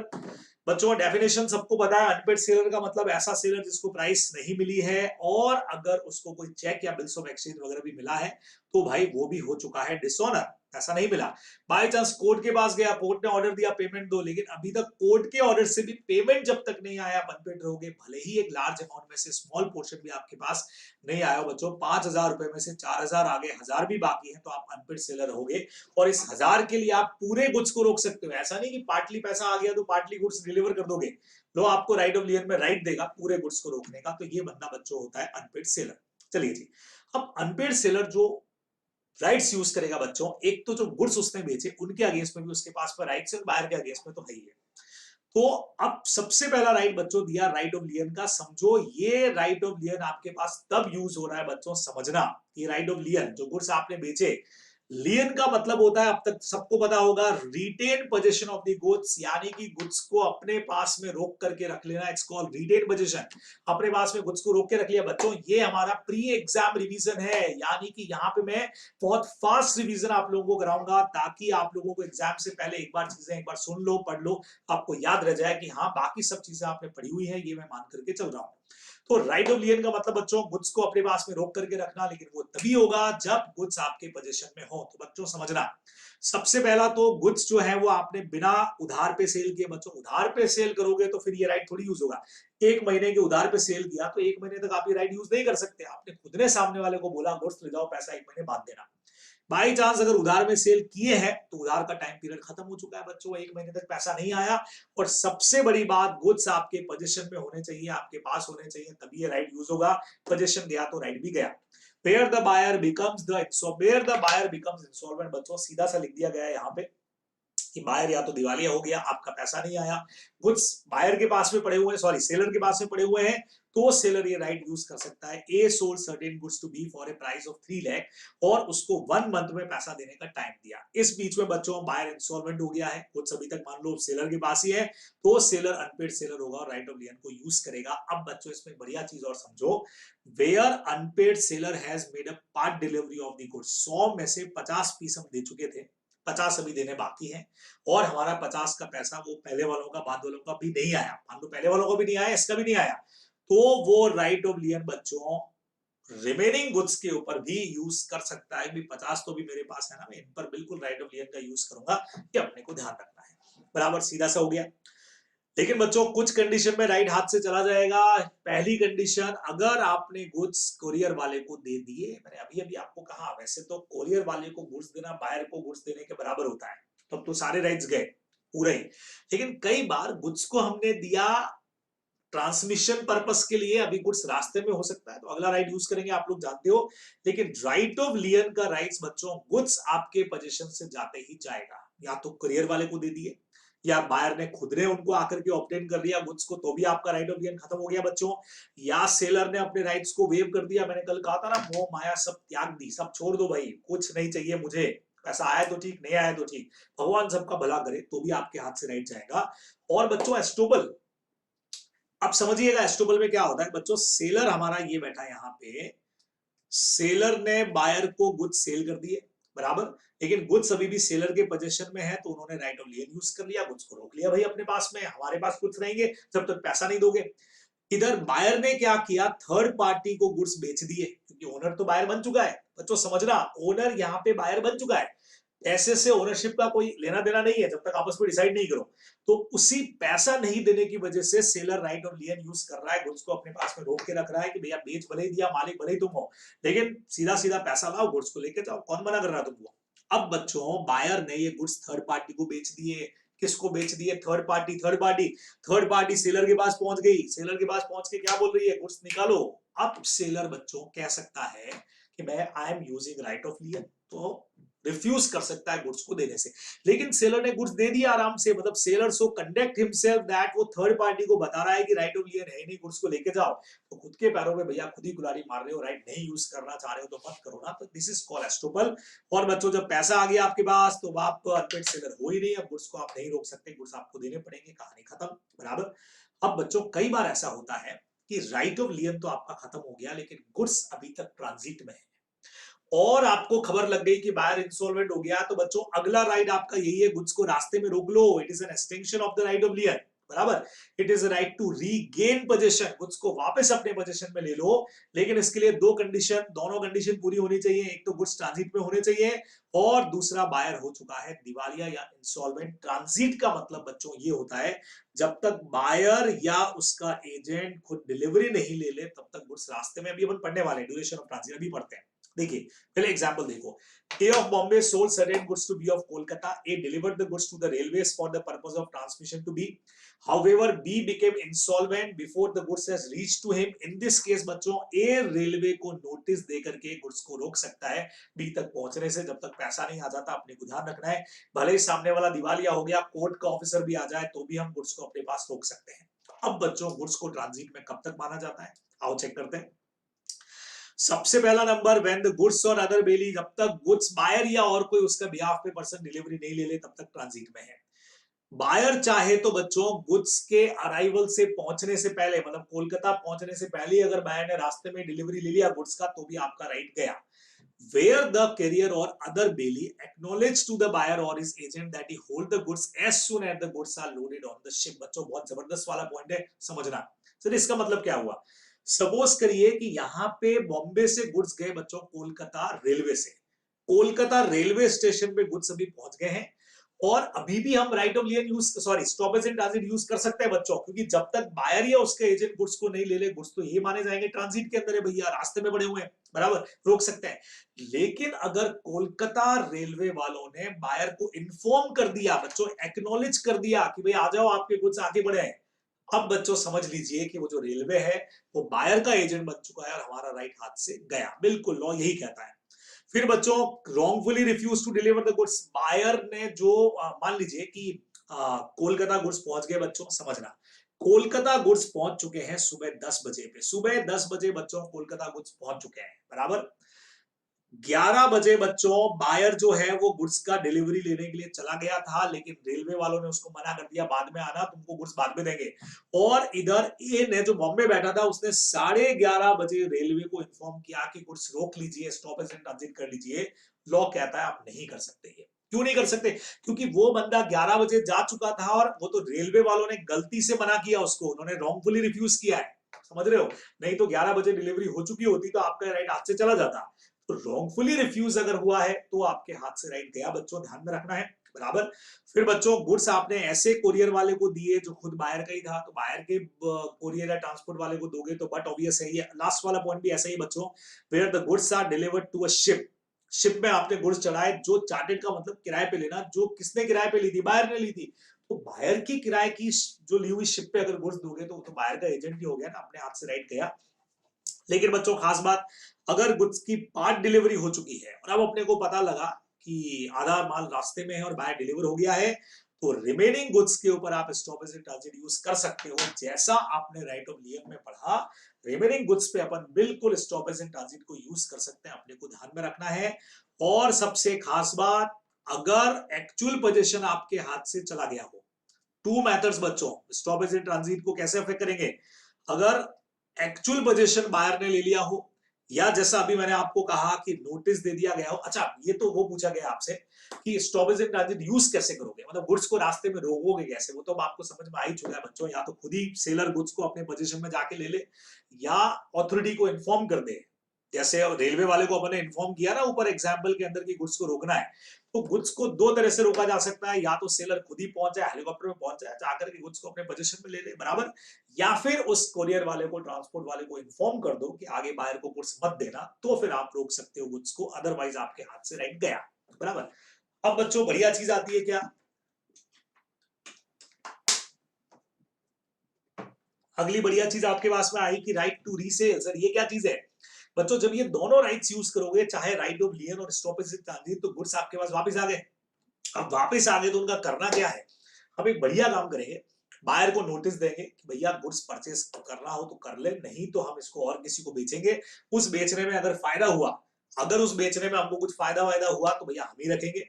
बच्चों डेफिनेशन सबको पता है, अनपेड सेलर का मतलब ऐसा सेलर जिसको प्राइस नहीं मिली है, और अगर उसको कोई चेक या बिल्स ऑफ एक्सचेंज वगैरह भी मिला है तो भाई वो भी हो चुका है डिसऑनर। पैसा नहीं मिला, बाय चांस कोर्ट के पास गया, कोर्ट ने ऑर्डर दिया पेमेंट दो, लेकिन अभी तक कोर्ट के ऑर्डर से भी पेमेंट जब तक नहीं आया, अनपेड रहोगे। भले ही एक लार्ज अमाउंट में से स्मॉल पोर्शन भी आपके पास नहीं आया हो बच्चों, 5,000 रुपए में से 4,000 आगे, 1,000 भी बाकी है, तो आप अनपेड सेलर रहोगे। और इस 1,000 के लिए आप पूरे गुड्स को रोक सकते हो। ऐसा नहीं कि पार्टली पैसा आ गया तो पार्टली गुड्स डिलीवर कर दोगे। लो आपको राइट ऑफ लियर में राइट देगा पूरे गुड्स को रोकने का, तो ये बंदा बच्चों होता है अनपेड सेलर। चलिए जी, अब अनपेड सेलर जो राइट्स यूज करेगा बच्चों, एक तो जो गुड्स उसने बेचे उनके अगेंस्ट में भी उसके पास पर राइट्स है, बाहर के अगेंस्ट में तो है ही है। तो अब सबसे पहला राइट बच्चों दिया राइट ऑफ लियन का। समझो ये राइट ऑफ लियन आपके पास तब यूज हो रहा है बच्चों, समझना, ये राइट ऑफ लियन जो गुड्स आपने बेचे, लियन का मतलब होता है, अब तक सबको पता होगा, retain possession of the goods, यानी कि गुड्स को अपने पास में रोक करके रख लेना। It's called retain possession. अपने पास में गुड्स को रोक के रख लिया बच्चों। ये हमारा प्री एग्जाम रिवीजन है, यानी कि यहाँ पे मैं बहुत फास्ट रिवीजन आप लोगों को कराऊंगा, ताकि आप लोगों को एग्जाम से पहले एक बार चीजें एक बार सुन लो, पढ़ लो, आपको याद रह जाए कि हाँ बाकी सब चीजें आपने पढ़ी हुई है, ये मैं मान करके चल रहा हूँ। तो राइट ऑफ लियन का मतलब बच्चों गुड्स को अपने पास में रोक करके रखना, लेकिन वो तभी होगा जब गुड्स आपके पोजीशन में हो। तो बच्चों समझना, सबसे पहला तो गुड्स जो है वो आपने बिना उधार पे सेल किए। बच्चों उधार पे सेल करोगे तो फिर ये राइट थोड़ी यूज होगा। 1 महीने के उधार पे सेल किया तो 1 महीने तक आप ये राइट यूज नहीं कर सकते। आपने खुद ने सामने वाले को बोला गुड्स ले जाओ, पैसा 1 महीने बाद देना। बाई चांस अगर उधार में सेल किए हैं तो उधार का टाइम पीरियड खत्म हो चुका है बच्चों, 1 महीने तक पैसा नहीं आया। और सबसे बड़ी बात, गुड्स आपके पोजीशन में होने चाहिए, आपके पास होने चाहिए, तभी ये राइट यूज होगा। पोजीशन गया तो राइट भी गया। where the buyer becomes insolvent बच्चों सीधा सा लिख दिया गया है यहाँ पे कि बायर या तो दिवालिया हो गया, आपका पैसा नहीं आया, गुड्स बायर के पास में पड़े हुए हैं, सॉरी सेलर के पास में पड़े हुए हैं, तो सेलर ये राइट यूज कर सकता है। A sold certain goods to B for a price of 3 lakh और उसको 1 मंथ में पैसा देने का टाइम दिया। इस बीच में बच्चों बायर इंस्टॉलमेंट हो गया है, गुड्स अभी तक मान लो सेलर के पास ही है, तो सेलर अनपेड सेलर होगा और राइट ऑफ लियन को यूज करेगा। अब बच्चों इसमें बढ़िया चीज और समझो, where unpaid seller has made a part delivery of the goods, 100 में से 50 पीस हम दे चुके थे, 50 अभी देने बाकी हैं, और हमारा 50 का पैसा वो पहले वालों का बाद वालों का भी नहीं आया, मान लो पहले वालों का भी नहीं आया, इसका भी नहीं आया, तो वो राइट ऑफ लियन बच्चों रिमेनिंग गुड्स के ऊपर भी यूज कर सकता है। भी 50 तो भी मेरे पास है ना, मैं इन पर बिल्कुल राइट ऑफ लियन का यूज करूंगा, ये अपने को ध्यान रखना है। बराबर, सीधा सा हो गया। लेकिन बच्चों कुछ कंडीशन में राइट हाथ से चला जाएगा। पहली कंडीशन, अगर आपने गुड्स कोरियर वाले को दे दिए, मैंने अभी अभी आपको कहा, वैसे तो कोरियर वाले को गुड्स देना बायर को गुड्स देने के बराबर होता है, तब तो सारे राइट्स गए पूरे ही। लेकिन कई बार गुड्स को हमने दिया ट्रांसमिशन पर्पस के लिए, अभी गुड्स रास्ते में हो सकता है तो अगला राइट यूज करेंगे, आप लोग जानते हो। लेकिन राइट ऑफ लियन का राइट्स बच्चों, गुड्स आपके पोजीशन से जाते ही जाएगा, या तो कुरियर वाले को दे दिए, या बायर ने खुद ने उनको आकर के ऑब्टेन कर लिया गुड्स को, तो भी आपका राइट ऑफ लियन खत्म हो गया बच्चों। या सेलर ने अपने राइट्स को वेव कर दिया, मैंने कल कहा था ना, मोह माया सब त्याग दी, सब छोड़ दो भाई, कुछ नहीं चाहिए मुझे, पैसा आया तो ठीक, नहीं आया तो ठीक, भगवान सबका भला करे, तो भी आपके हाथ से राइट जाएगा। और बच्चों एस्टोबल, अब समझिएगा एस्टोबल में क्या होता है बच्चों, सेलर हमारा ये बैठा है यहाँ पे, सेलर ने बायर को गुड्स सेल कर दिए, बराबर, लेकिन गुड्स अभी भी सेलर के पोजीशन में है, तो उन्होंने राइट ऑफ लियन यूज कर लिया, गुड्स को रोक लिया, भाई अपने पास में, हमारे पास गुड्स रहेंगे जब तक पैसा नहीं दोगे। इधर बायर ने क्या किया, थर्ड पार्टी को गुड्स बेच दिए, क्योंकि ओनर तो बायर बन चुका है बच्चों, समझना, ओनर यहाँ पे बायर बन चुका है, पैसे से ओनरशिप का कोई लेना देना नहीं है जब तक आपस में डिसाइड नहीं करो। तो उसी पैसा नहीं देने की वजह से seller right of lien use कर रहा है, गुड्स को अपने पास में रोक के रख रहा है कि भैया बेच भले ही दिया, मालिक भले ही तुम हो, लेकिन सीधा सीधा पैसा लाओ, गुड्स को लेके जाओ, कौन मना कर रहा तुमको। अब बच्चों बायर ने ये गुड्स थर्ड पार्टी को बेच दिए, किसको बेच दिए, third party, third party seller के पास पहुंच गई, सेलर के पास पहुंच के क्या बोल रही है, गुड्स निकालो। अब सेलर बच्चों कह सकता है कि मैं I am using right of लियन, तो रिफ्यूज कर सकता है गुड्स को देने से। लेकिन सेलर ने गुड्स दे दिया आराम से, मतलब seller so conduct himself that वो थर्ड पार्टी को बता रहा है कि राइट ऑफ लियन है नहीं, गुड्स को लेके जाओ, तो खुद के पैरों में भैया खुद ही कुल्हाड़ी मार रहे हो, राइट नहीं यूज करना चाह रहे हो तो मत करो ना, तो दिस इज कॉल्ड एस्टोपल। और बच्चों जब पैसा आ गया आपके पास तो आप अनपेड सेलर हो ही नहीं, अब गुड्स को आप नहीं रोक सकते, गुड्स आपको देने पड़ेंगे, कहानी खत्म, बराबर। अब बच्चों कई बार ऐसा होता है कि राइट ऑफ लियन तो आपका खत्म हो गया, लेकिन गुड्स अभी तक ट्रांजिट में है, और आपको खबर लग गई कि बायर इंसॉल्वेंट हो गया, तो बच्चों अगला राइट आपका यही है, गुड्स को रास्ते में रोक लो, it is an extension of the right of lien, बराबर। It is right to regain position, goods को वापस अपने पोजीशन में ले लो, लेकिन इसके लिए दो कंडीशन, दोनों कंडीशन पूरी होनी चाहिए। एक तो गुड्स ट्रांजिट में होने चाहिए और दूसरा बायर हो चुका है दिवालिया या इंसॉल्वेंट। ट्रांजिट का मतलब बच्चों ये होता है जब तक बायर या उसका एजेंट खुद डिलीवरी नहीं ले ले तब तक गुड्स रास्ते में, अभी अपन पढ़ने वाले ड्यूरेशन ऑफ ट्रांजिट अभी पढ़ते हैं। देखिए पहले एग्जांपल देखो, A of Bombay sold certain goods to B of Kolkata. A delivered the goods to the railways for the purpose of transmission to B. However, B became insolvent before the goods has reached to him. In this case, बच्चों A railway को notice दे करके goods को रोक सकता है B तक पहुंचने से, जब तक पैसा नहीं आ जाता। अपने को ध्यान रखना है, भले ही सामने वाला दिवालिया हो गया, कोर्ट का ऑफिसर भी आ जाए तो भी हम गुड्स को अपने पास रोक सकते हैं। अब बच्चों गुड्स को ट्रांजिट में कब तक माना जाता है, आओ चेक करते हैं। सबसे पहला नंबर, व्हेन द गुड्स और अदर बेली, जब तक गुड्स बायर या और कोई उसका बिहाफ पे पर्सन डिलीवरी नहीं ले ले तब तक ट्रांजिट में है। बायर चाहे तो बच्चों गुड्स के अराइवल से पहुंचने से पहले, मतलब कोलकाता पहुंचने से पहले अगर बायर ने रास्ते में डिलीवरी ले लिया गुड्स का तो भी आपका राइट गया। Where the carrier or other bailey acknowledge to the buyer or his agent that he hold the goods as soon as the goods are loaded on the ship। बच्चों बहुत जबरदस्त वाला पॉइंट है, समझना। सर इसका मतलब क्या हुआ, सपोज करिए कि यहां पे बॉम्बे से गुड्स गए बच्चों कोलकाता रेलवे से, कोलकाता रेलवे स्टेशन पे गुड्स अभी पहुंच गए हैं और अभी भी हम right of lien use, sorry stoppage in transit use कर सकते हैं बच्चों, क्योंकि जब तक बायर या उसके एजेंट गुड्स को नहीं ले ले गुड्स तो ये माने जाएंगे ट्रांजिट के अंदर है भैया, रास्ते में पड़े हुए हैं, बराबर, रोक सकते हैं। लेकिन अगर कोलकाता रेलवे वालों ने बायर को इन्फॉर्म कर दिया बच्चों, एक्नॉलेज कर दिया कि भाई आ जाओ आपके गुड्स आगे बढ़े हैं, अब बच्चों समझ लीजिए कि वो जो रेलवे है वो बायर का एजेंट बन चुका है और हमारा राइट हाथ से गया। बिल्कुल लॉ यही कहता है। फिर बच्चों wrongfully refuse to deliver the goods, buyer ने जो मान लीजिए कि कोलकाता गुड्स पहुंच गए बच्चों, समझना कोलकाता गुड्स पहुंच चुके हैं सुबह 10 बजे पे, सुबह 10 बजे बच्चों कोलकाता गुड्स पहुंच चुके हैं, बराबर। 11 बजे बच्चों बायर जो है वो गुड्स का डिलीवरी लेने के लिए चला गया था, लेकिन रेलवे वालों ने उसको मना कर दिया, बाद में आना, तुमको गुड्स बाद में देंगे। और इधर ए ने जो बॉम्बे बैठा था उसने 11:30 बजे रेलवे को इन्फॉर्म किया कि गुड्स रोक लीजिए, स्टॉपेज एंड ट्रांजिट कर लीजिए। लॉ कहता है आप नहीं कर सकते। ये क्यों नहीं कर सकते, क्योंकि वो बंदा 11 बजे जा चुका था और वो तो रेलवे वालों ने गलती से मना किया उसको, उन्होंने रॉन्गफुली रिफ्यूज किया है, समझ रहे हो। नहीं तो 11 बजे डिलीवरी हो चुकी होती तो आपका राइट हाथ से चला जाता। तो रॉन्गफुली रिफ्यूज अगर हुआ है तो आपके हाथ से राइट गया बच्चों, ध्यान में रखना है, बराबर। फिर बच्चों गुड्स आपने ऐसे कोरियर वाले को दिए जो खुद बायर का ही था, तो बायर के कोरियर या ट्रांसपोर्ट वाले को दोगे तो बट ऑब्वियस है, ये लास्ट वाला पॉइंट भी ऐसा ही बच्चों, where the goods are delivered to a ship, ship में आपने गुड्स चढ़ाए, जो चार्टेड का मतलब किराए पे लेना, जो किसने किराए पे ली थी, बायर ने ली थी, तो बायर की किराए की जो ली हुई शिप पे अगर गुड्स दोगे तो वो तो बायर का एजेंट ही हो गया ना, अपने हाथ से राइट गया। लेकिन बच्चों खास बात, अगर गुड्स की पार्ट डिलीवरी हो चुकी है और अब अपने को पता लगा कि आधा माल रास्ते में है और बायर डिलीवर हो गया है, तो रिमेनिंग गुड्स के ऊपर आप स्टॉपेज एंड ट्रांजिट यूज कर सकते हो, जैसा आपने राइट ऑफ लियन में पढ़ा। रिमेनिंग गुड्स पे अपन बिल्कुल स्टॉपेज एंड ट्रांजिट को यूज कर सकते हैं, अपने को ध्यान में रखना है। और सबसे खास बात, अगर एक्चुअल पोजीशन आपके हाथ से चला गया हो, टू मेथड्स बच्चों स्टॉपेज एंड ट्रांजिट को कैसे अफेक्ट करेंगे, अगर एक्चुअल पोजीशन बायर ने ले लिया हो, या जैसा अभी मैंने आपको कहा कि नोटिस दे दिया गया हो। अच्छा ये तो वो पूछा गया आपसे कि स्टॉपेज एंड ट्रांजिट यूज कैसे करोगे, मतलब गुड्स को रास्ते में रोकोगे कैसे, वो तो आपको समझ में आ ही चुका है बच्चों। या तो खुद ही सेलर गुड्स को अपने पोजीशन में जाके ले ले, या अथॉरिटी को इन्फॉर्म कर दे, जैसे रेलवे वाले को अपने इन्फॉर्म किया ना ऊपर एग्जाम्पल के अंदर की गुड्स को रोकना है, तो गुड्स को दो तरह से रोका जा सकता है, या तो सेलर खुद ही पहुंच जाए, हेलीकॉप्टर में पहुंच जाए, जाकर के गुड्स को अपने पोजीशन में ले ले, बराबर, या फिर उस कोरियर वाले को, ट्रांसपोर्ट वाले को इन्फॉर्म कर दो कि आगे बायर को गुड्स मत देना, तो फिर आप रोक सकते हो गुड्स को, अदरवाइज आपके हाथ से राइट गया, बराबर। अब बच्चों बढ़िया चीज आती है क्या, अगली बढ़िया चीज आपके पास में आई कि राइट टू रीसेल। सर ये क्या चीज है बच्चों, जब ये दोनों राइट्स यूज करोगे, चाहे राइट ऑफ लियन और स्टॉपेज एंड ट्रांजिट, तो गुड्स आपके पास वापस आ गए। अब वापस आ गए तो उनका करना क्या है, हम एक बढ़िया काम करेंगे, बायर को नोटिस देंगे कि भैया गुड्स परचेस करना हो तो कर ले, नहीं तो हम इसको और किसी को बेचेंगे, उस बेचने में अगर फायदा हुआ, अगर उस बेचने में हमको कुछ फायदा वायदा हुआ तो भैया हम ही रखेंगे,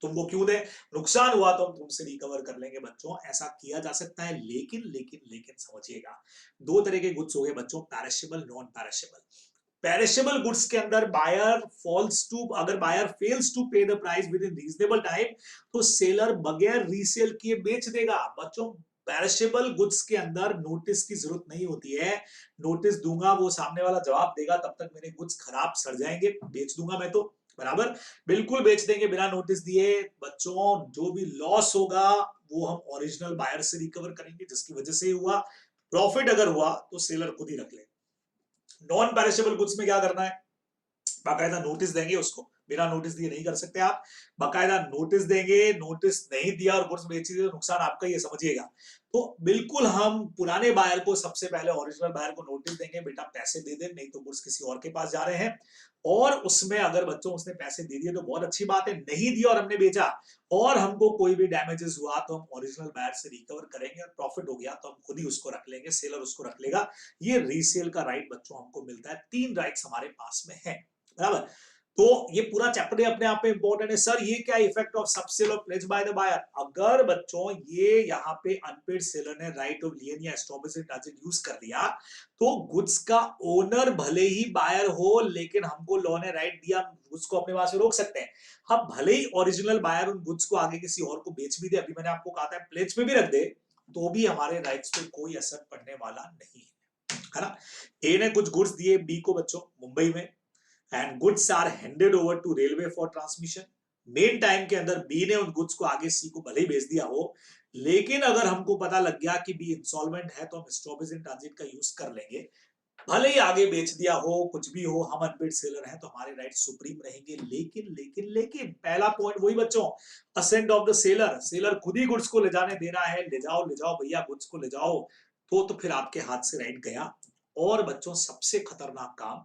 तुमको क्यों दे, नुकसान हुआ तो हम तुमसे रिकवर कर लेंगे बच्चों, ऐसा किया जा सकता है। लेकिन लेकिन लेकिन समझिएगा, दो तरह के गुड्स हो गए बच्चों, perishable, non perishable. Perishable goods के अंदर बायर फॉल्स टू, अगर buyer fails to pay the price with in reasonable time, तो सेलर बगैर रीसेल किए बेच देगा बच्चों। पेरिशेबल गुड्स के अंदर नोटिस की जरूरत नहीं होती है। नोटिस दूंगा, वो सामने वाला जवाब देगा, तब तक मेरे गुड्स खराब सड़ जाएंगे, बेच दूंगा मैं तो, बराबर। बिल्कुल बेच देंगे बिना नोटिस दिए। बच्चों, जो भी लॉस होगा वो हम ओरिजिनल बायर से रिकवर करेंगे, जिसकी वजह से ही हुआ। प्रॉफिट अगर हुआ तो सेलर खुद ही रख ले। नॉन पेरिशेबल गुड्स में क्या करना है, बाकायदा नोटिस देंगे उसको, बिना नोटिस दिए नहीं कर सकते आप। बाकायदा नोटिस देंगे, नोटिस नहीं दिया और गुड्स बेच दिए तो नुकसान आपका ही है, समझिएगा। तो बिल्कुल हम पुराने बायर को सबसे पहले, ओरिजिनल बायर को नोटिस देंगे, बेटा पैसे दे दे, नहीं तो गुड्स किसी और के पास जा रहे हैं। और उसमें अगर बच्चों उसने पैसे दे दिए तो बहुत अच्छी बात है, नहीं दिया और हमने बेचा और हमको कोई भी डैमेजेस हुआ तो हम ओरिजिनल बायर से रिकवर करेंगे, और प्रॉफिट हो गया तो हम खुद ही उसको रख लेंगे, सेलर उसको रख लेगा। ये रीसेल का राइट बच्चों हमको मिलता है। 3 राइट्स हमारे पास में है, बराबर। तो ये पूरा चैप्टर अपने आप में इंपॉर्टेंट है। सर ये क्या इफेक्ट ऑफ सबसेल और प्लेज बाय द बायर, अगर बच्चों ये यहाँ पे अनपेड सेलर ने राइट ऑफ लियन या एस्टॉबिस टारगेट यूज कर लिया, तो गुड्स का ओनर भले ही बायर हो, लेकिन हमको लॉ ने राइट दिया, गुड्स को अपने पास में रोक सकते हैं। हम भले ही ओरिजिनल बायर उन गुड्स को आगे किसी और को बेच भी दे, अभी मैंने आपको कहा था प्लेज पे भी रख दे, तो भी हमारे राइट्स पे कोई असर पड़ने वाला नहीं है ना। ए ने कुछ गुड्स दिए बी को बच्चों मुंबई में, and goods are handed over to railway for transmission. Main time के अंदर बी ने उन गुड्स को आगे सी को भले ही भेज दिया हो, लेकिन अगर हमको पता लग गया कि बी इंसॉल्वेंट है तो हम स्टॉपेज इन ट्रांजिट का यूज कर लेंगे। भले ही आगे बेच दिया हो, कुछ भी हो, हम अनपेड सेलर हैं तो हमारे राइट सुप्रीम रहेंगे। लेकिन लेकिन लेकिन पहला पॉइंट वही बच्चों, assent of the seller, seller खुद ही गुड्स को ले जाने दे रहा है, ले जाओ भैया गुड्स को ले जाओ, तो फिर आपके हाथ से राइट गया। और बच्चों सबसे खतरनाक काम,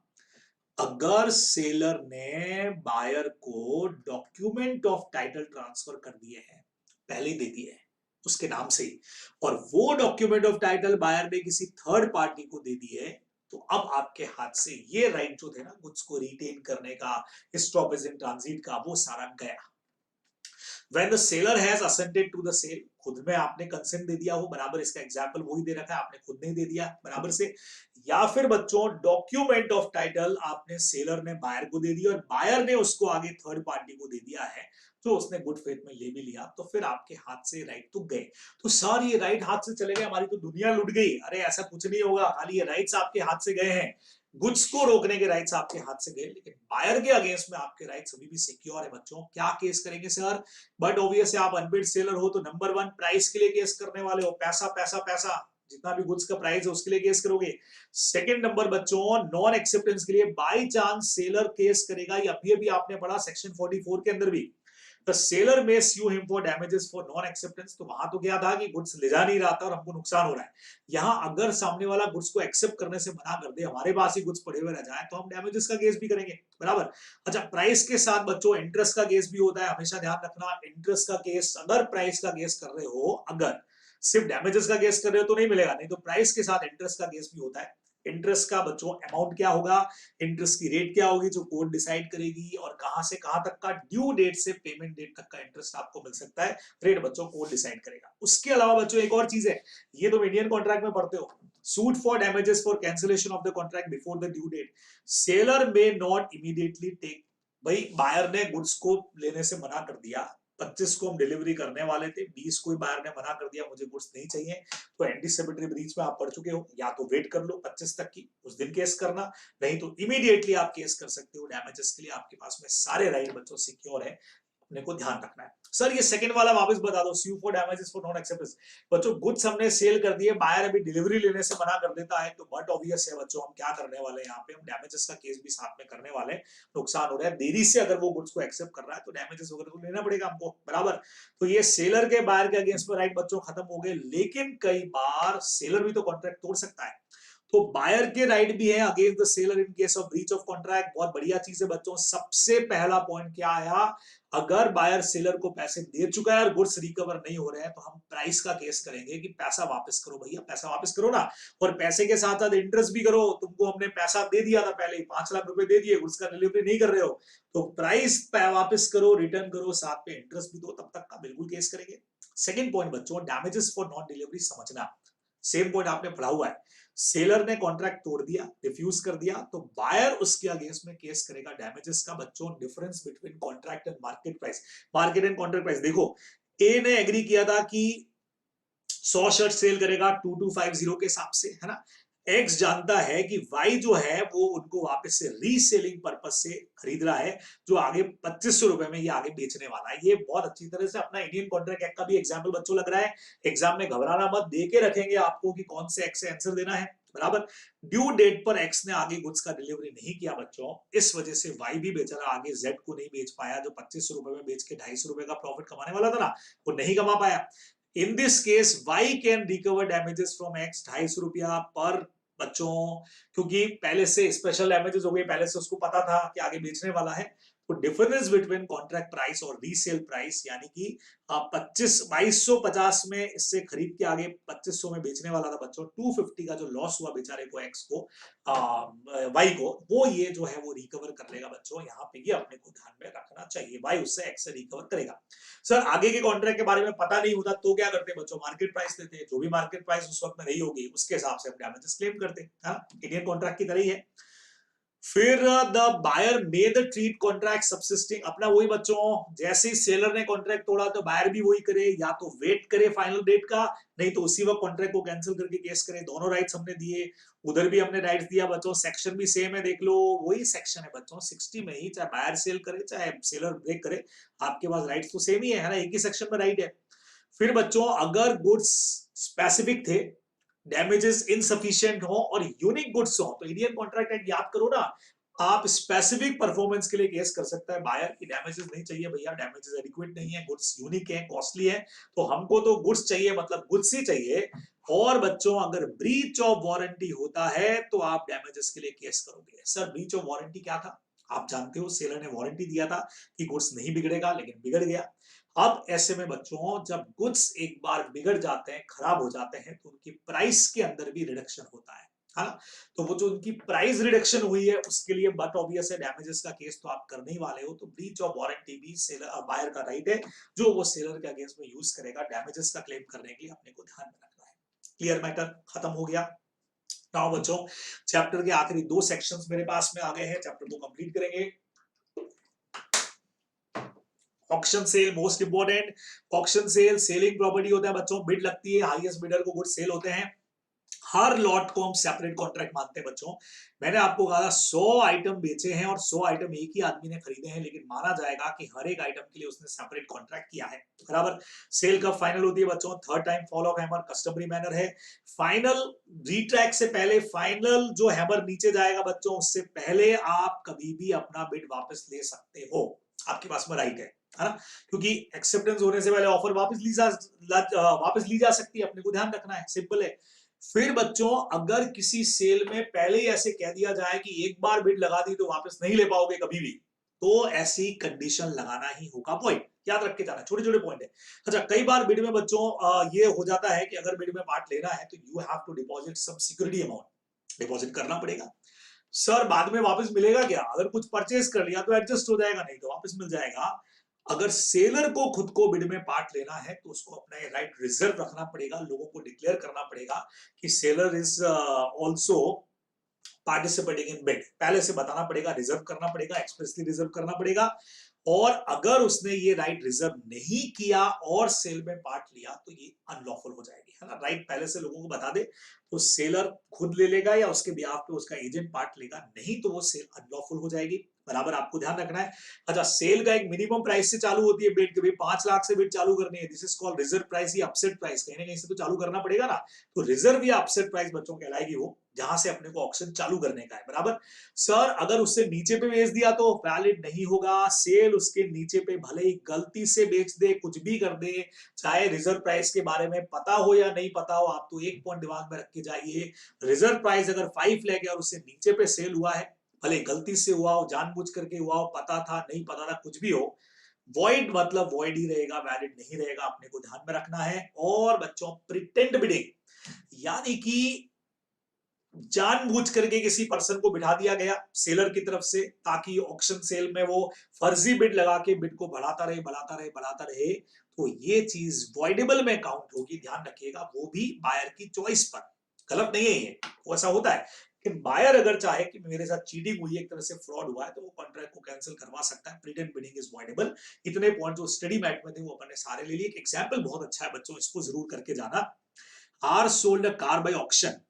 अगर सेलर ने बायर को डॉक्यूमेंट ऑफ टाइटल ट्रांसफर कर दिए हैं, पहले ही दे दिए हैं उसके नाम से ही, और वो डॉक्यूमेंट ऑफ टाइटल बायर ने किसी थर्ड पार्टी को दे दिए, तो अब आपके हाथ से ये राइट जो थे ना गुड्स को रिटेन करने का, स्टॉपेज इन ट्रांजिट का, वो सारा गया। When the seller has assented to the sale, खुद में आपने कंसेंट दे दिया हो, बराबर, इसका एग्जांपल वही दे रखा है, आपने खुद नहीं दे दिया बराबर से। या फिर बच्चों डॉक्यूमेंट ऑफ टाइटल आपने सेलर ने बायर को दे दिया और बायर ने उसको आगे थर्ड पार्टी को दे दिया है, जो उसने गुड फेथ में ले भी लिया, तो फिर आपके हाथ से राइट तो गए। तो सर ये राइट हाथ से चले गए, हमारी तो दुनिया लुट गई। अरे ऐसा कुछ नहीं होगा, खाली ये राइट्स आपके हाथ से गए हैं, गुड्स को रोकने के राइट्स आपके हाथ से गए, लेकिन बायर के अगेंस्ट में आपके राइट्स अभी भी सिक्योर है बच्चों। क्या केस करेंगे सर? बट ऑब्वियस आप अनपेड सेलर हो तो नंबर 1 प्राइस के लिए केस करने वाले हो, पैसा पैसा पैसा, जितना भी गुड्स का प्राइस है उसके लिए केस करोगे। सेकंड नंबर बच्चों, नॉन एक्सेप्टेंस के लिए बाय चांस सेलर केस करेगा, या अभी अभी आपने पढ़ा सेक्शन 44 के अंदर भी, द सेलर में sue him for damages for non acceptance। तो वहां तो क्या था कि गुड्स ले जा नहीं रहा था और हमको नुकसान हो रहा है। यहाँ अगर सामने वाला गुड्स को एक्सेप्ट करने से मना कर दे, हमारे पास ही गुड्स पड़े हुए रह जाए, तो हम डैमेजेस का केस भी करेंगे, बराबर। अच्छा, प्राइस के साथ बच्चों इंटरेस्ट का केस भी होता है, हमेशा ध्यान रखना। इंटरेस्ट का केस अगर प्राइस का केस कर रहे हो, अगर सिर्फ डैमेजेस का केस कर रहे हो तो नहीं मिलेगा, नहीं तो प्राइस के साथ इंटरेस्ट का केस भी होता है। इंटरेस्ट का बच्चों अमाउंट क्या होगा, इंटरेस्ट की रेट क्या होगी जो कोर्ट डिसाइड करेगी, और कहां से कहां तक का ड्यू डेट से पेमेंट डेट तक का इंटरेस्ट आपको मिल सकता है, रेट बच्चों कोर्ट डिसाइड करेगा। उसके अलावा बच्चों एक और चीज है, ये तो इंडियन कॉन्ट्रैक्ट में पढ़ते हो, suit for damages for cancellation of the contract before the due date. Seller may not immediately take, भाई बायर ने गुड्स को लेने से मना कर दिया, 25 को हम डिलीवरी करने वाले थे, 20 को बायर ने मना कर दिया मुझे गुड्स नहीं चाहिए, तो एंटीसिपेटरी ब्रीच में आप पढ़ चुके हो, या तो वेट कर लो 25 तक की, उस दिन केस करना, नहीं तो इमीडिएटली आप केस कर सकते हो डैमेजेस के लिए। आपके पास में सारे राइट बच्चों सिक्योर है, अपने को ध्यान रखना है। सर ये सेकंड वाला वापस बता दो, sue for damages for non acceptance। बच्चों गुड्स हमने सेल कर दिए, बायर अभी डिलीवरी लेने से मना कर देता है, तो बट ऑब्वियस है बच्चों हम क्या करने वाले हैं, यहाँ पे हम डैमेजेस का केस भी साथ में करने वाले हैं। नुकसान हो रहा है देरी से, अगर वो गुड्स को एक्सेप्ट कर रहा है तो डैमेजेस वगैरह तो लेना पड़ेगा हमको, बराबर। तो ये सेलर के बायर के अगेंस्ट में राइट बच्चों खत्म हो गए, लेकिन कई बार सेलर भी तो कॉन्ट्रैक्ट तोड़ सकता है, तो बायर के राइट भी है against the seller in case of breach of contract. बहुत बढ़िया चीज है बच्चों। सबसे पहला पॉइंट क्या आया, अगर बायर सेलर को पैसे दे चुका है और गुड्स रिकवर नहीं हो रहे हैं, तो हम प्राइस का केस करेंगे कि पैसा वापस करो भैया, पैसा वापस करो ना, और पैसे के साथ साथ इंटरेस्ट भी करो। तुमको हमने पैसा दे दिया था पहले ही, 5 लाख रुपए दे दिए, गुड्स का डिलीवरी नहीं कर रहे हो, तो प्राइस वापस करो, रिटर्न करो, साथ में इंटरेस्ट भी दो, तब तक का बिल्कुल केस करेंगे। सेकंड पॉइंट बच्चों, डैमेजेस फॉर नॉन डिलीवरी समझना, सेम पॉइंट आपने पढ़ा हुआ है। सेलर ने कॉन्ट्रैक्ट तोड़ दिया, रिफ्यूज कर दिया, तो बायर उसके अगेंस्ट में केस करेगा डैमेजेस का बच्चों, difference between contract and market price. Market and contract price देखो, ए ने एग्री किया था कि 100 शर्ट सेल करेगा 2250 के हिसाब से, है ना। एक्स जानता है कि वाई जो है वो उनको वापस से रीसेलिंग पर्पज से खरीद रहा है, जो आगे 2500 रुपए में ये आगे बेचने वाला है। ये बहुत अच्छी तरह से अपना इंडियन कॉन्ट्रैक्ट एक्ट का भी एग्जाम्पल बच्चों लग रहा है। एग्जाम में घबराना मत, दे के रखेंगे आपको कि कौन से एक्ट से आंसर देना है, बराबर। ड्यू डेट पर एक्स ने आगे गुड्स का डिलीवरी नहीं किया बच्चों, इस वजह से वाई भी बेचारा आगे जेड को नहीं बेच पाया, जो 2500 रुपए में बेच के 250 रुपए का प्रॉफिट कमाने वाला था ना, वो नहीं कमा पाया। In this case y can recover damages from x 250 रुपया पर बच्चों, क्योंकि पहले से स्पेशल डैमेजेस हो गए, पहले से उसको पता था कि आगे बेचने वाला है। तो डिफरेंस बिटवीन कॉन्ट्रैक्ट प्राइस और रीसेल प्राइस, यानी कि 2250 में इससे खरीद के आगे 2500 में बेचने वाला था बच्चों, 250 का जो लॉस हुआ बेचारे को एक्स को, वाई को, वो ये जो है वो रिकवर कर लेगा बच्चों। यहाँ पे ये अपने को ध्यान में रखना चाहिए, वाई उससे एक्स से रिकवर करेगा। सर आगे के कॉन्ट्रैक्ट के बारे में पता नहीं होता तो क्या करते बच्चों, मार्केट प्राइस देते हैं, जो भी मार्केट प्राइस उस वक्त में रही होगी उसके हिसाब से हम डैमेजेस क्लेम करते हैं, इंडियन कॉन्ट्रैक्ट की तरह ही है। फिर the buyer may the treat contract subsisting, अपना वही बच्चों, जैसे ही सेलर ने कॉन्ट्रैक्ट तोड़ा तो बायर भी वही करे, या तो वेट करे फाइनल डेट का, नहीं तो उसी वक्त कॉन्ट्रैक्ट को कैंसिल करके केस करे। दोनों राइट्स हमने दिए, उधर भी हमने राइट्स दिया बच्चों, सेक्शन भी सेम है, देख लो वही सेक्शन है बच्चों 60 में ही, चाहे बायर सेल करे चाहे सेलर ब्रेक करे, आपके पास राइट्स तो सेम ही है ना, एक ही सेक्शन में राइट है। फिर बच्चों अगर गुड्स स्पेसिफिक थे, डैमेजेस इनसफिशिएंट हो और यूनिक गुड्स हो, तो इंडियन कॉन्ट्रैक्ट एक्ट याद करो ना, आप स्पेसिफिक परफॉर्मेंस के लिए केस कर सकता है बायर की डैमेजेस नहीं चाहिए भैया, डैमेजेस एडिक्वेट नहीं है, गुड्स यूनिक है, कॉस्टली है, तो हमको तो गुड्स चाहिए, मतलब गुड्स ही चाहिए। और बच्चों अगर ब्रीच ऑफ वारंटी होता है तो आप डैमेजेस के लिए केस करोगे। सर ब्रीच ऑफ वारंटी क्या था, आप जानते हो, सेलर ने वारंटी दिया था कि गुड्स नहीं बिगड़ेगा, लेकिन बिगड़ गया। अब ऐसे में बच्चों जब गुड्स एक बार बिगड़ जाते हैं, खराब हो जाते हैं, तो उनकी प्राइस के अंदर भी रिडक्शन होता है ना। तो वो जो उनकी प्राइस रिडक्शन हुई है उसके लिए बट ऑब्वियस है डैमेजेस का केस तो आप करने ही वाले हो, तो ब्रीच ऑफ वारंटी भी सेलर बायर का राइट है, जो वो सेलर के अगेंस्ट में यूज करेगा डैमेजेस का क्लेम करने के लिए, अपने को ध्यान में रखना है। क्लियर मैटर, खत्म हो गया। नाउ बच्चों चैप्टर के आखिरी 2 सेक्शंस मेरे पास में आ गए हैं, चैप्टर को कंप्लीट करेंगे। Auction sale most important, auction sale selling property होता है बच्चों, बिड लगती है, हाईएस्ट बिडर को गुड सेल होते हैं। हर लॉट को हम सेपरेट कॉन्ट्रैक्ट मानते हैं बच्चों। मैंने आपको कहा था 100 आइटम बेचे हैं और 100 आइटम एक ही आदमी ने खरीदे हैं, लेकिन माना जाएगा कि हर एक आइटम के लिए उसने सेपरेट कॉन्ट्रैक्ट किया है, बराबर। सेल कब फाइनल होती है बच्चों, third time fall of hammer, customary manner है। फाइनल रिट्रैक से पहले फाइनल जो हैमर नीचे जाएगा बच्चों, उससे पहले आप कभी भी अपना बिड वापस ले सकते हो, आपके पास में राइट है ना, क्योंकि एक्सेप्टेंस होने से पहले ऑफर वापस ली जा सकती है, अपने को ध्यान रखना है, सिंपल है। फिर बच्चों अगर किसी सेल में पहले ही ऐसे कह दिया जाए कि एक बार बिड लगा दी तो वापस नहीं ले पाओगे कभी भी, तो ऐसी कंडीशन लगाना ही होगा। पॉइंट याद रख के जाना, छोटे छोटे पॉइंट है। अच्छा कई बार बिड में बच्चों ये हो जाता है कि अगर बिड में पार्ट लेना है तो you have to deposit some security amount, deposit करना पड़ेगा। सर बाद में वापस मिलेगा क्या, अगर कुछ परचेज कर लिया तो एडजस्ट हो जाएगा, नहीं तो वापस मिल जाएगा। अगर सेलर को खुद को बिड में पार्ट लेना है तो उसको अपना ये राइट रिजर्व रखना पड़ेगा, लोगों को डिक्लेयर करना पड़ेगा कि seller is also participating in bid, पहले से बताना पड़ेगा, रिजर्व करना पड़ेगा, एक्सप्रेसली रिजर्व करना पड़ेगा। और अगर उसने ये राइट रिजर्व नहीं किया और सेल में पार्ट लिया तो ये अनलॉफुल हो जाएगी, है ना। राइट पहले से लोगों को बता दे तो सेलर खुद ले लेगा या उसके बिहाफ पे उसका एजेंट पार्ट लेगा, नहीं तो वो सेल अनलॉफुल हो जाएगी, बराबर, आपको ध्यान रखना है। अच्छा सेल का एक मिनिमम प्राइस से चालू होती है बिड, के भाई 5 लाख से बिड चालू करनी है, this is called reserve price या अपसेट प्राइस, कहीं ना कहीं से तो चालू करना पड़ेगा ना, तो रिजर्व या अपसेट प्राइस बच्चों कहलाएगी वो, जहां से अपने को ऑक्शन चालू करने का है, बराबर। सर अगर उससे नीचे पे बेच दिया तो वैलिड नहीं होगा, सेल उसके नीचे पे भले ही गलती से बेच दे, कुछ भी कर दे, चाहे रिजर्व प्राइस के बारे में पता हो या नहीं पता हो, आप तो एक पॉइंट दिमाग में रख के जाइए, रिजर्व प्राइस अगर 5 लाख है और उससे नीचे पे सेल हुआ है, भले गलती से हुआ हो, जानबूझ करके हुआ हो, पता था नहीं पता था, कुछ भी हो, वॉइड मतलब वॉइड ही रहेगा, वैलिड नहीं रहेगा, अपने को ध्यान में रखना है। और बच्चों प्रिटेंड बिडिंग, यानी कि जानबूझ करके किसी पर्सन को बिठा दिया गया सेलर की तरफ से, ताकि ऑक्शन सेल में वो फर्जी बिड लगा के बिड को बढ़ाता रहे बढ़ाता रहे बढ़ाता रहे, तो ये चीज वॉइडेबल में काउंट होगी, ध्यान रखिएगा, वो भी बायर की चॉइस पर, गलत नहीं है ये, वो ऐसा होता है कि बायर अगर चाहे कि मेरे साथ चीटिंग हुई है, एक तरह से फ्रॉड हुआ है, तो वो कॉन्ट्रैक्ट को कैंसिल करवा सकता है, प्रिटेंड बिडिंग इज वॉइडेबल। इतने पॉइंट जो स्टडी मैट में थे वो अपन ने सारे ले लिए, एक एग्जांपल बहुत अच्छा है बच्चों, इसको जरूर करके जाना। R sold a car by auction.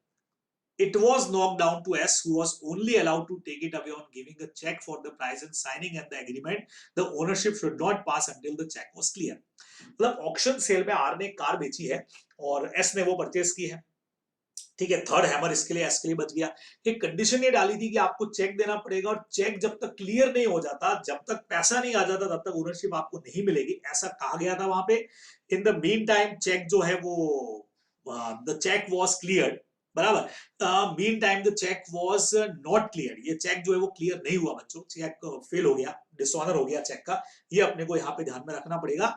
It was knocked down to S, who was only allowed to take it away on giving a check for the price and signing and the agreement. The ownership should not pass until the check was clear. मतलब auction cell में are ने car बेची है और S ने वो purchase की है, ठीक है। थर्ड हैमर इसके लिए, एस के लिए बच गया। एक कंडीशन ये डाली थी कि आपको चेक देना पड़ेगा और चेक जब तक क्लियर नहीं हो जाता, जब तक पैसा नहीं आ जाता, तब तक ओनरशिप आपको नहीं मिलेगी, ऐसा कहा गया था वहां पे। In the mean time cheque जो है वो द चेक वॉज क्लियर, बराबर। Mean time the cheque was not clear, ये चेक जो है वो क्लियर नहीं हुआ बच्चों, चेक फेल हो गया, डिसऑनर हो गया चेक का, ये अपने को यहाँ पे ध्यान में रखना पड़ेगा।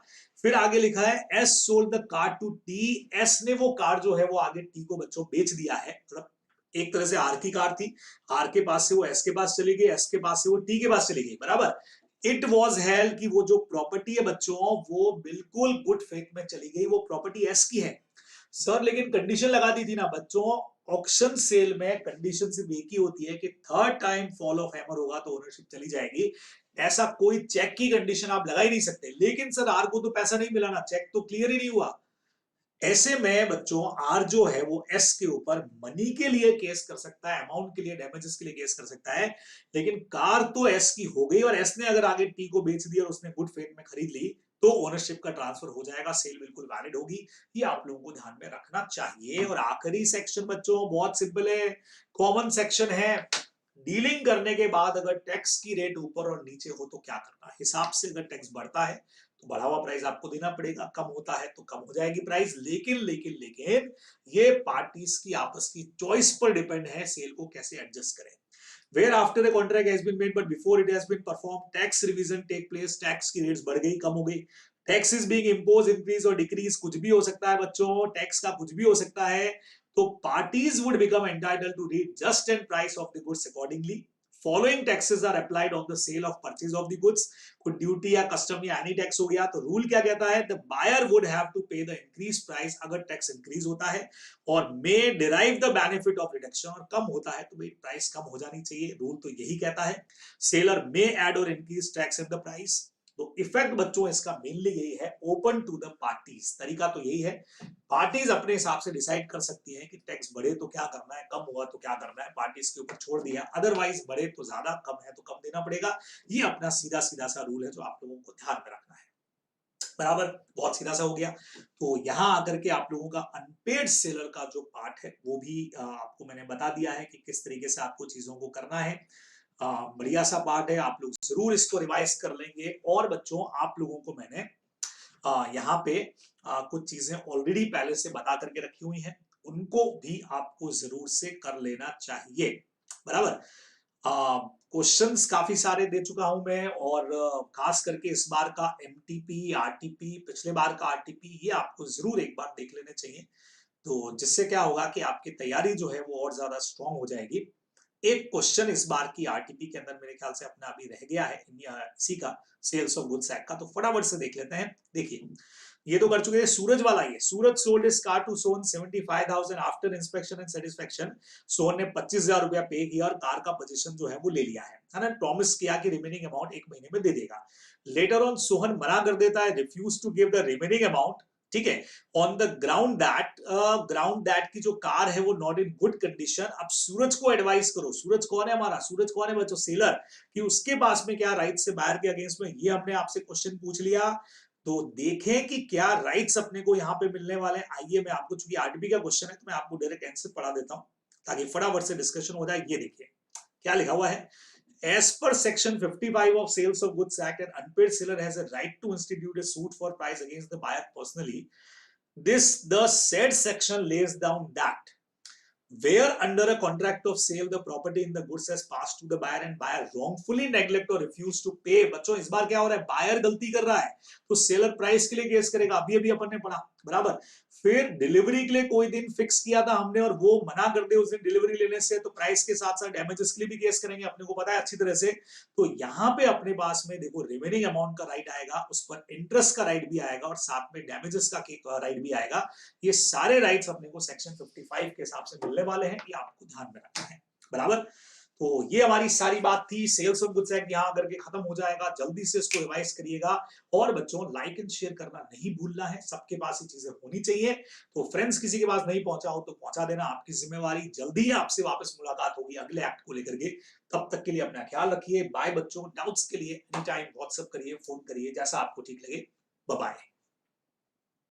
फिर आगे लिखा है S sold the car to T, S ने वो कार जो है वो आगे टी को बच्चों बेच दिया है। मतलब एक तरह से आर की कार थी, आर के पास से वो एस के पास चली गई, एस के पास से वो टी के पास चली गई, बराबर। इट वॉज हेल्ड कि वो जो प्रॉपर्टी है बच्चों वो बिल्कुल गुड फेथ में चली गई, वो प्रॉपर्टी एस की है। सर लेकिन कंडीशन लगा दी थी ना बच्चों, ऑक्शन सेल में कंडीशन सिर्फ एक ही होती है कि third time fall of hammer होगा तो ओनरशिप चली जाएगी। ऐसा कोई चेक की कंडीशन आप लगा ही नहीं सकते। लेकिन सर आर को तो पैसा नहीं मिला ना, चेक तो क्लियर ही नहीं हुआ। ऐसे में बच्चों आर जो है वो एस के ऊपर मनी के लिए केस कर सकता है, अमाउंट के लिए, डैमेजेस के लिए केस कर सकता है। लेकिन कार तो एस की हो गई और एस ने अगर आगे टी को बेच दिया और उसने गुड फेथ में खरीद ली तो ओनरशिप का ट्रांसफर हो जाएगा, सेल बिल्कुल वैलिड होगी। ये आप लोगों को ध्यान में रखना चाहिए। और आखिरी सेक्शन बच्चों बहुत सिंपल है, कॉमन सेक्शन है। डीलिंग करने के बाद अगर टैक्स की रेट ऊपर और नीचे हो तो क्या करना, हिसाब से अगर टैक्स बढ़ता है तो बढ़ा हुआ प्राइस आपको देना पड़ेगा, कम होता है तो कम हो जाएगी प्राइस। लेकिन लेकिन लेकिन ये पार्टीज की आपस की चॉइस पर डिपेंड है, सेल को कैसे एडजस्ट करें। Where after a contract has been made but before it has been performed, tax revision take place, tax की रेट्स बढ़ गई, कम हो गई। Tax is being impose, increase और डिक्रीज, कुछ भी हो सकता है बच्चों, टैक्स का कुछ भी हो सकता है। तो parties would become entitled to readjust and price of the goods accordingly. Following taxes are applied on the sale of purchase of the goods. कोई ड्यूटी या कस्टम या एनी टैक्स हो गया तो रूल क्या कहता है, the buyer would have to pay the increase price अगर टैक्स इंक्रीज होता है, और may derive the benefit of reduction, और कम होता है तो भाई प्राइस कम हो जानी चाहिए, रूल तो यही कहता है। सेलर मे ऐड और increase tax in the price. तो इफेक्ट बच्चों इसका मेनली यही है, ओपन टू द पार्टीज, तरीका तो यही है। पार्टीज अपने हिसाब से डिसाइड कर सकती हैं कि टैक्स बढ़े तो क्या करना है, कम हुआ तो क्या करना है, पार्टीज के ऊपर छोड़ दिया। अदरवाइज बढ़े तो ज्यादा, कम है तो कम देना पड़ेगा। ये अपना सीधा सीधा सा रूल है जो आप लोगों को ध्यान में रखना है, बराबर। बहुत सीधा सा हो गया। तो यहां आकर के आप लोगों का अनपेड सेलर का जो पार्ट है वो भी आपको मैंने बता दिया है कि किस तरीके से आपको चीजों को करना है। बढ़िया सा पार्ट है, आप लोग जरूर इसको रिवाइज कर लेंगे। और बच्चों आप लोगों को मैंने यहाँ पे कुछ चीजें ऑलरेडी पहले से बता करके रखी हुई हैं, उनको भी आपको जरूर से कर लेना चाहिए, बराबर। क्वेश्चंस काफी सारे दे चुका हूं मैं, और खास करके इस बार का एमटीपी, आरटीपी, पिछले बार का आरटीपी, ये आपको जरूर एक बार देख लेने चाहिए। तो जिससे क्या होगा कि आपकी तैयारी जो है वो और ज्यादा स्ट्रांग हो जाएगी। एक क्वेश्चन इस बार की आरटीपी के अंदर मेरे ख्याल से अपना अभी रह गया है इसी का, सेल्स ऑफ गुड्स एक्ट का, तो फटाफट से देख लेते हैं। देखिए ये तो कर चुके हैं, सूरज वाला। ये Suraj sold his car to Sohan 75,000 after inspection and satisfaction. Sohan ने 25,000 रुपया पे किया और कार का पोजीशन जो है वो ले लिया है ना, प्रॉमिस किया कि रिमेनिंग अमाउंट एक महीने में दे देगा। लेटर ऑन सोहन मना कर देता है, refuse to give the remaining amount, ठीक है, ऑन द ग्राउंड दैट की जो कार है वो नॉट इन गुड कंडीशन। अब सूरज को एडवाइस करो, सूरज कौन है हमारा, सूरज कौन है बच्चों, सेलर, कि उसके पास में क्या राइट्स है बायर के अगेंस्ट में। ये हमने आपसे क्वेश्चन पूछ लिया, तो देखें कि क्या राइट्स अपने को यहाँ पे मिलने वाले हैं। आइए मैं आपको, चूंकि आरटीपी का क्वेश्चन है तो मैं आपको डायरेक्ट आंसर पढ़ा देता हूँ ताकि फटाफट से डिस्कशन हो जाए। ये देखिए क्या लिखा हुआ है, as per section 55 of sales of goods act, an unpaid seller has a right to institute a suit for price against the buyer personally. The said section lays down that where under a contract of sale the property in the goods has passed to the buyer and buyer wrongfully neglect or refuse to pay। बच्चों इस बार क्या हो रहा है, buyer गलती कर रहा है तो सेलर प्राइस के लिए केस करेगा, अभी अभी अपन ने पढ़ा, बराबर। फिर डिलीवरी के लिए कोई दिन फिक्स किया था हमने और वो मना कर दे उस दिन डिलीवरी लेने से, तो प्राइस के साथ साथ डैमेजेस के लिए भी केस करेंगे, अपने को पता है अच्छी तरह से। तो यहाँ पे अपने पास में देखो रिमेनिंग अमाउंट का राइट आएगा, उस पर इंटरेस्ट का राइट भी आएगा और साथ में डैमेजेस का राइट भी आएगा। ये सारे राइट्स अपने को सेक्शन 55 के हिसाब से मिलने वाले हैं, ये आपको ध्यान में रखना है, बराबर। तो ये हमारी सारी बात थी। सेल्स ऑफ गुड्स एक्ट यहाँ करके खत्म हो जाएगा, जल्दी से इसको रिवाइज करिएगा। और बच्चों, लाइक एंड शेयर करना नहीं भूलना है, सबके पास ये चीजें होनी चाहिए। तो फ्रेंड्स, किसी के पास नहीं पहुंचा हो तो पहुंचा देना, आपकी जिम्मेवारी। जल्दी ही आपसे वापस मुलाकात होगी अगले एक्ट को लेकर के। तब तक के लिए अपना ख्याल रखिए। बाय बच्चों। डाउट्स के लिए एनी टाइम व्हाट्सएप करिए, फोन करिए, जैसा आपको ठीक लगे। Bye bye.